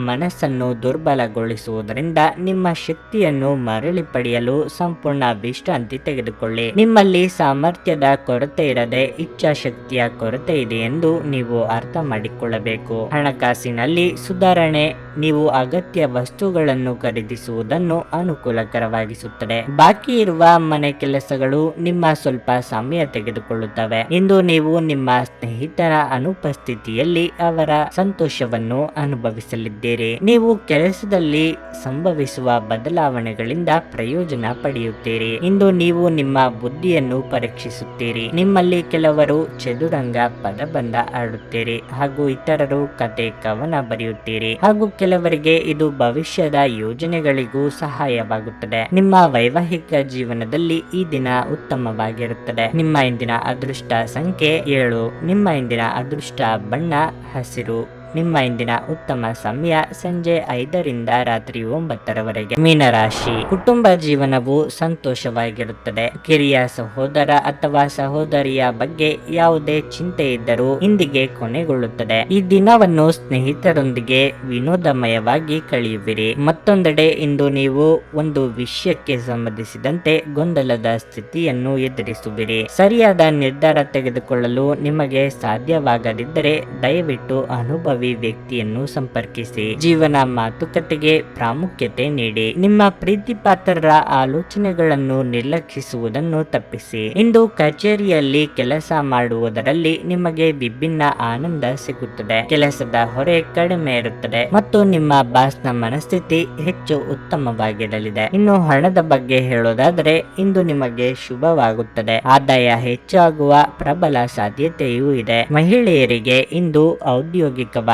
Speaker 1: ಮನಸ್ಸನ್ನು ದುರ್ಬಲಗೊಳಿಸುವುದರಿಂದ ನಿಮ್ಮ ಶಕ್ತಿಯನ್ನು ಮರಳಿ ಪಡೆಯಲು ಸಂಪೂರ್ಣ ವಿಶ್ರಾಂತಿ ತೆಗೆದುಕೊಳ್ಳಿ. ನಿಮ್ಮಲ್ಲಿ ಸಾಮರ್ಥ್ಯದ ಕೊರತೆ ಇರದೆ ಇಚ್ಛಾಶಕ್ತಿಯ ಕೊರತೆ ಇದೆ ಎಂದು ನೀವು ಅರ್ಥ ಮಾಡಿಕೊಳ್ಳಬೇಕು. ಹಣಕಾಸಿನಲ್ಲಿ ಸುಧಾರಣೆ ನೀವು ಅಗತ್ಯ ವಸ್ತುಗಳನ್ನು ಖರೀದಿಸುವುದನ್ನು ಅನುಕೂಲಕರವಾಗಿಸುತ್ತದೆ. ಬಾಕಿ ಇರುವ ಮನೆ ಕೆಲಸಗಳು ನಿಮ್ಮ ಸ್ವಲ್ಪ ಸಮಯ ತೆಗೆದುಕೊಳ್ಳುತ್ತವೆ. ಇಂದು ನೀವು ನಿಮ್ಮ ಸ್ನೇಹಿತರ ಅನುಪಸ್ಥಿತಿಯಲ್ಲಿ ಅವರ ಸಂತೋಷವನ್ನು ಅನುಭವಿಸಲಿದ್ದೀರಿ. ನೀವು ಕೆಲಸದಲ್ಲಿ ಸಂಭವಿಸುವ ಬದಲಾವಣೆಗಳಿಂದ ಪ್ರಯೋಜನ ಪಡೆಯುತ್ತೀರಿ. ಇಂದು ನೀವು ನಿಮ್ಮ ಬುದ್ಧಿಯನ್ನು ಪರೀಕ್ಷಿಸುತ್ತೀರಿ. ನಿಮ್ಮಲ್ಲಿ ಕೆಲವರು ಚದುರಂಗ ಪದಬಂಧ ಆಡುತ್ತೀರಿ ಹಾಗೂ ಇತರರು ಕತೆ ಕವನ ಬರೆಯುತ್ತೀರಿ ಹಾಗೂ ಕೆಲವರಿಗೆ ಇದು ಭವಿಷ್ಯದ ಯೋಜನೆಗಳಿಗೂ ಸಹಾಯವಾಗುತ್ತದೆ. ನಿಮ್ಮ ವೈವಾಹಿಕ ಜೀವನದಲ್ಲಿ ಈ ದಿನ ಉತ್ತಮವಾಗಿರುತ್ತದೆ. ನಿಮ್ಮ ಇಂದಿನ ಅದೃಷ್ಟ ಸಂಖ್ಯೆ 7. ನಿಮ್ಮ ಇಂದಿನ ಅದೃಷ್ಟ ಬಣ್ಣ ಹಸಿರು. ನಿಮ್ಮ ಇಂದಿನ ಉತ್ತಮ ಸಮಯ ಸಂಜೆ 5ರಿಂದ ರಾತ್ರಿ 9ರವರೆಗೆ. ಮೀನರಾಶಿ. ಕುಟುಂಬ ಜೀವನವು ಸಂತೋಷವಾಗಿರುತ್ತದೆ. ಕಿರಿಯ ಸಹೋದರ ಅಥವಾ ಸಹೋದರಿಯ ಬಗ್ಗೆ ಯಾವುದೇ ಚಿಂತೆ ಇದ್ದರೂ ಇಂದಿಗೆ ಕೊನೆಗೊಳ್ಳುತ್ತದೆ. ಈ ದಿನವನ್ನು ಸ್ನೇಹಿತರೊಂದಿಗೆ ವಿನೋದಮಯವಾಗಿ ಕಳೆಯುವಿರಿ. ಮತ್ತೊಂದೆಡೆ ಇಂದು ನೀವು ಒಂದು ವಿಷಯಕ್ಕೆ ಸಂಬಂಧಿಸಿದಂತೆ ಗೊಂದಲದ ಸ್ಥಿತಿಯನ್ನು ಎದುರಿಸುವಿರಿ. ಸರಿಯಾದ ನಿರ್ಧಾರ ತೆಗೆದುಕೊಳ್ಳಲು ನಿಮಗೆ ಸಾಧ್ಯವಾಗದಿದ್ದರೆ ದಯವಿಟ್ಟು ಅನುಭವಿ ವ್ಯಕ್ತಿಯನ್ನು ಸಂಪರ್ಕಿಸಿ. ಜೀವನ ಮಾತುಕತೆಗೆ ಪ್ರಾಮುಖ್ಯತೆ ನೀಡಿ. ನಿಮ್ಮ ಪ್ರೀತಿಪಾತ್ರರ ಆಲೋಚನೆಗಳನ್ನು ನಿರ್ಲಕ್ಷಿಸುವುದನ್ನು ತಪ್ಪಿಸಿ. ಇಂದು ಕಚೇರಿಯಲ್ಲಿ ಕೆಲಸ ಮಾಡುವುದರಲ್ಲಿ ನಿಮಗೆ ವಿಭಿನ್ನ ಆನಂದ ಸಿಗುತ್ತದೆ. ಕೆಲಸದ ಹೊರೆ ಕಡಿಮೆ ಇರುತ್ತದೆ ಮತ್ತು ನಿಮ್ಮ ಬಾಸ್ನ ಮನಸ್ಥಿತಿ ಹೆಚ್ಚು ಉತ್ತಮವಾಗಿರಲಿದೆ. ಇನ್ನು ಹಣದ ಬಗ್ಗೆ ಹೇಳೋದಾದರೆ ಇಂದು ನಿಮಗೆ ಶುಭವಾಗುತ್ತದೆ. ಆದಾಯ ಹೆಚ್ಚಾಗುವ ಪ್ರಬಲ ಸಾಧ್ಯತೆಯೂ ಇದೆ. ಮಹಿಳೆಯರಿಗೆ ಇಂದು ಔದ್ಯೋಗಿಕವಾಗಿ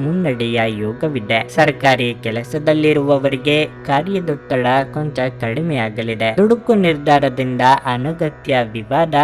Speaker 1: ಮುನ್ನಡೆಯ ಯೋಗವಿದೆ. ಸರ್ಕಾರಿ ಕೆಲಸದಲ್ಲಿರುವವರಿಗೆ ಕಾರ್ಯದೊತ್ತಡ ಕೊಂಚ ಕಡಿಮೆಯಾಗಲಿದೆ. ದುಡುಕು ನಿರ್ಧಾರದಿಂದ ಅನಗತ್ಯ ವಿವಾದ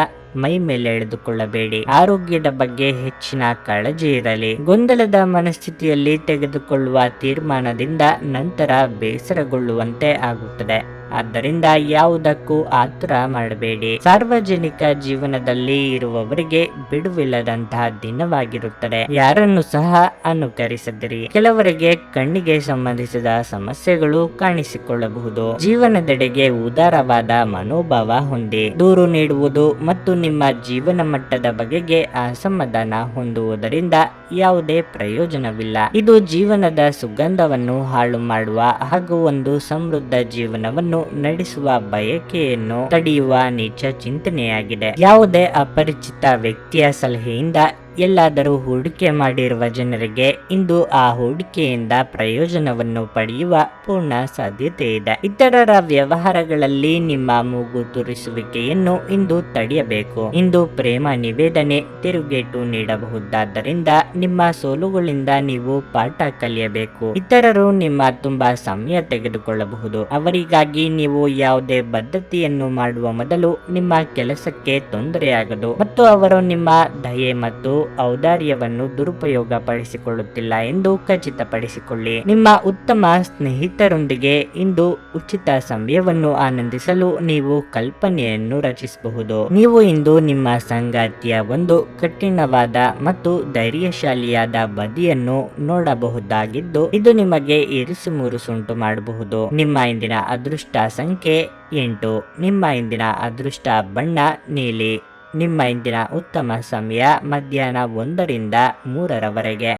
Speaker 1: ಮೈ ಮೇಲೆ ಎಳೆದುಕೊಳ್ಳಬೇಡಿ. ಆರೋಗ್ಯದ ಬಗ್ಗೆ ಹೆಚ್ಚಿನ ಕಾಳಜಿ ಇರಲಿ. ಗೊಂದಲದ ಮನಸ್ಥಿತಿಯಲ್ಲಿ ತೆಗೆದುಕೊಳ್ಳುವ ತೀರ್ಮಾನದಿಂದ ನಂತರ ಬೇಸರಗೊಳ್ಳುವಂತೆ ಆಗುತ್ತದೆ. ಆದ್ದರಿಂದ ಯಾವುದಕ್ಕೂ ಆತುರ ಮಾಡಬೇಡಿ. ಸಾರ್ವಜನಿಕ ಜೀವನದಲ್ಲಿ ಇರುವವರಿಗೆ ಬಿಡುವಿಲ್ಲದಂತಹ ದಿನವಾಗಿರುತ್ತದೆ. ಯಾರನ್ನು ಸಹ ಅನುಕರಿಸದಿರಿ. ಕೆಲವರಿಗೆ ಕಣ್ಣಿಗೆ ಸಂಬಂಧಿಸಿದ ಸಮಸ್ಯೆಗಳು ಕಾಣಿಸಿಕೊಳ್ಳಬಹುದು. ಜೀವನದೆಡೆಗೆ ಉದಾರವಾದ ಮನೋಭಾವ ಹೊಂದಿ. ದೂರು ನೀಡುವುದು ಮತ್ತು ನಿಮ್ಮ ಜೀವನ ಮಟ್ಟದ ಬಗೆಗೆ ಅಸಮಾಧಾನ ಹೊಂದುವುದರಿಂದ ಯಾವುದೇ ಪ್ರಯೋಜನವಿಲ್ಲ. ಇದು ಜೀವನದ ಸುಗಂಧವನ್ನು ಹಾಳು ಮಾಡುವ ಹಾಗೂ ಒಂದು ಸಮೃದ್ಧ ಜೀವನವನ್ನು ನಡೆಸುವ ಬಯಕೆಯನ್ನು ತಡೆಯುವ ನೀಚ ಚಿಂತನೆಯಾಗಿದೆ. ಯಾವುದೇ ಅಪರಿಚಿತ ವ್ಯಕ್ತಿಯ ಸಲಹೆಯಿಂದ ಎಲ್ಲಾದರೂ ಹೂಡಿಕೆ ಮಾಡಿರುವ ಜನರಿಗೆ ಇಂದು ಆ ಹೂಡಿಕೆಯಿಂದ ಪ್ರಯೋಜನವನ್ನು ಪಡೆಯುವ ಪೂರ್ಣ ಸಾಧ್ಯತೆ ಇದೆ. ಇತರರ ವ್ಯವಹಾರಗಳಲ್ಲಿ ನಿಮ್ಮ ಮೂಗು ತೂರಿಸುವಿಕೆಯನ್ನು ಇಂದು ತಡೆಯಬೇಕು. ಇಂದು ಪ್ರೇಮ ನಿವೇದನೆ ತಿರುಗೇಟು ನೀಡಬಹುದಾದ್ದರಿಂದ ನಿಮ್ಮ ಸೋಲುಗಳಿಂದ ನೀವು ಪಾಠ ಕಲಿಯಬೇಕು. ಇತರರು ನಿಮ್ಮ ತುಂಬಾ ಸಮಯ ತೆಗೆದುಕೊಳ್ಳಬಹುದು. ಅವರಿಗಾಗಿ ನೀವು ಯಾವುದೇ ಬದ್ಧತೆಯನ್ನು ಮಾಡುವ ಮೊದಲು ನಿಮ್ಮ ಕೆಲಸಕ್ಕೆ ತೊಂದರೆಯಾಗದು ಮತ್ತು ಅವರು ನಿಮ್ಮ ದಯೆ ಮತ್ತು ಔದಾರ್ಯವನ್ನು ದುರುಪಯೋಗ ಪಡಿಸಿಕೊಳ್ಳುತ್ತಿಲ್ಲ ಎಂದು ಖಚಿತಪಡಿಸಿಕೊಳ್ಳಿ. ನಿಮ್ಮ ಉತ್ತಮ ಸ್ನೇಹಿತರೊಂದಿಗೆ ಇಂದು ಉಚಿತ ಸಮಯವನ್ನು ಆನಂದಿಸಲು ನೀವು ಕಲ್ಪನೆಯನ್ನು ರಚಿಸಬಹುದು. ನೀವು ಇಂದು ನಿಮ್ಮ ಸಂಗಾತಿಯ ಒಂದು ಕಠಿಣವಾದ ಮತ್ತು ಧೈರ್ಯಶಾಲಿಯಾದ ಬದಿಯನ್ನು ನೋಡಬಹುದಾಗಿದ್ದು ಇದು ನಿಮಗೆ ಇರಿಸುಮುರುಸುಂಟು ಮಾಡಬಹುದು. ನಿಮ್ಮ ಇಂದಿನ ಅದೃಷ್ಟ ಸಂಖ್ಯೆ 8. ನಿಮ್ಮ ಇಂದಿನ ಅದೃಷ್ಟ ಬಣ್ಣ ನೀಲಿ. ನಿಮ್ಮ ಇಂದಿನ ಉತ್ತಮ ಸಮಯ ಮಧ್ಯಾಹ್ನ 1 ರಿಂದ 3 ರವರೆಗೆ.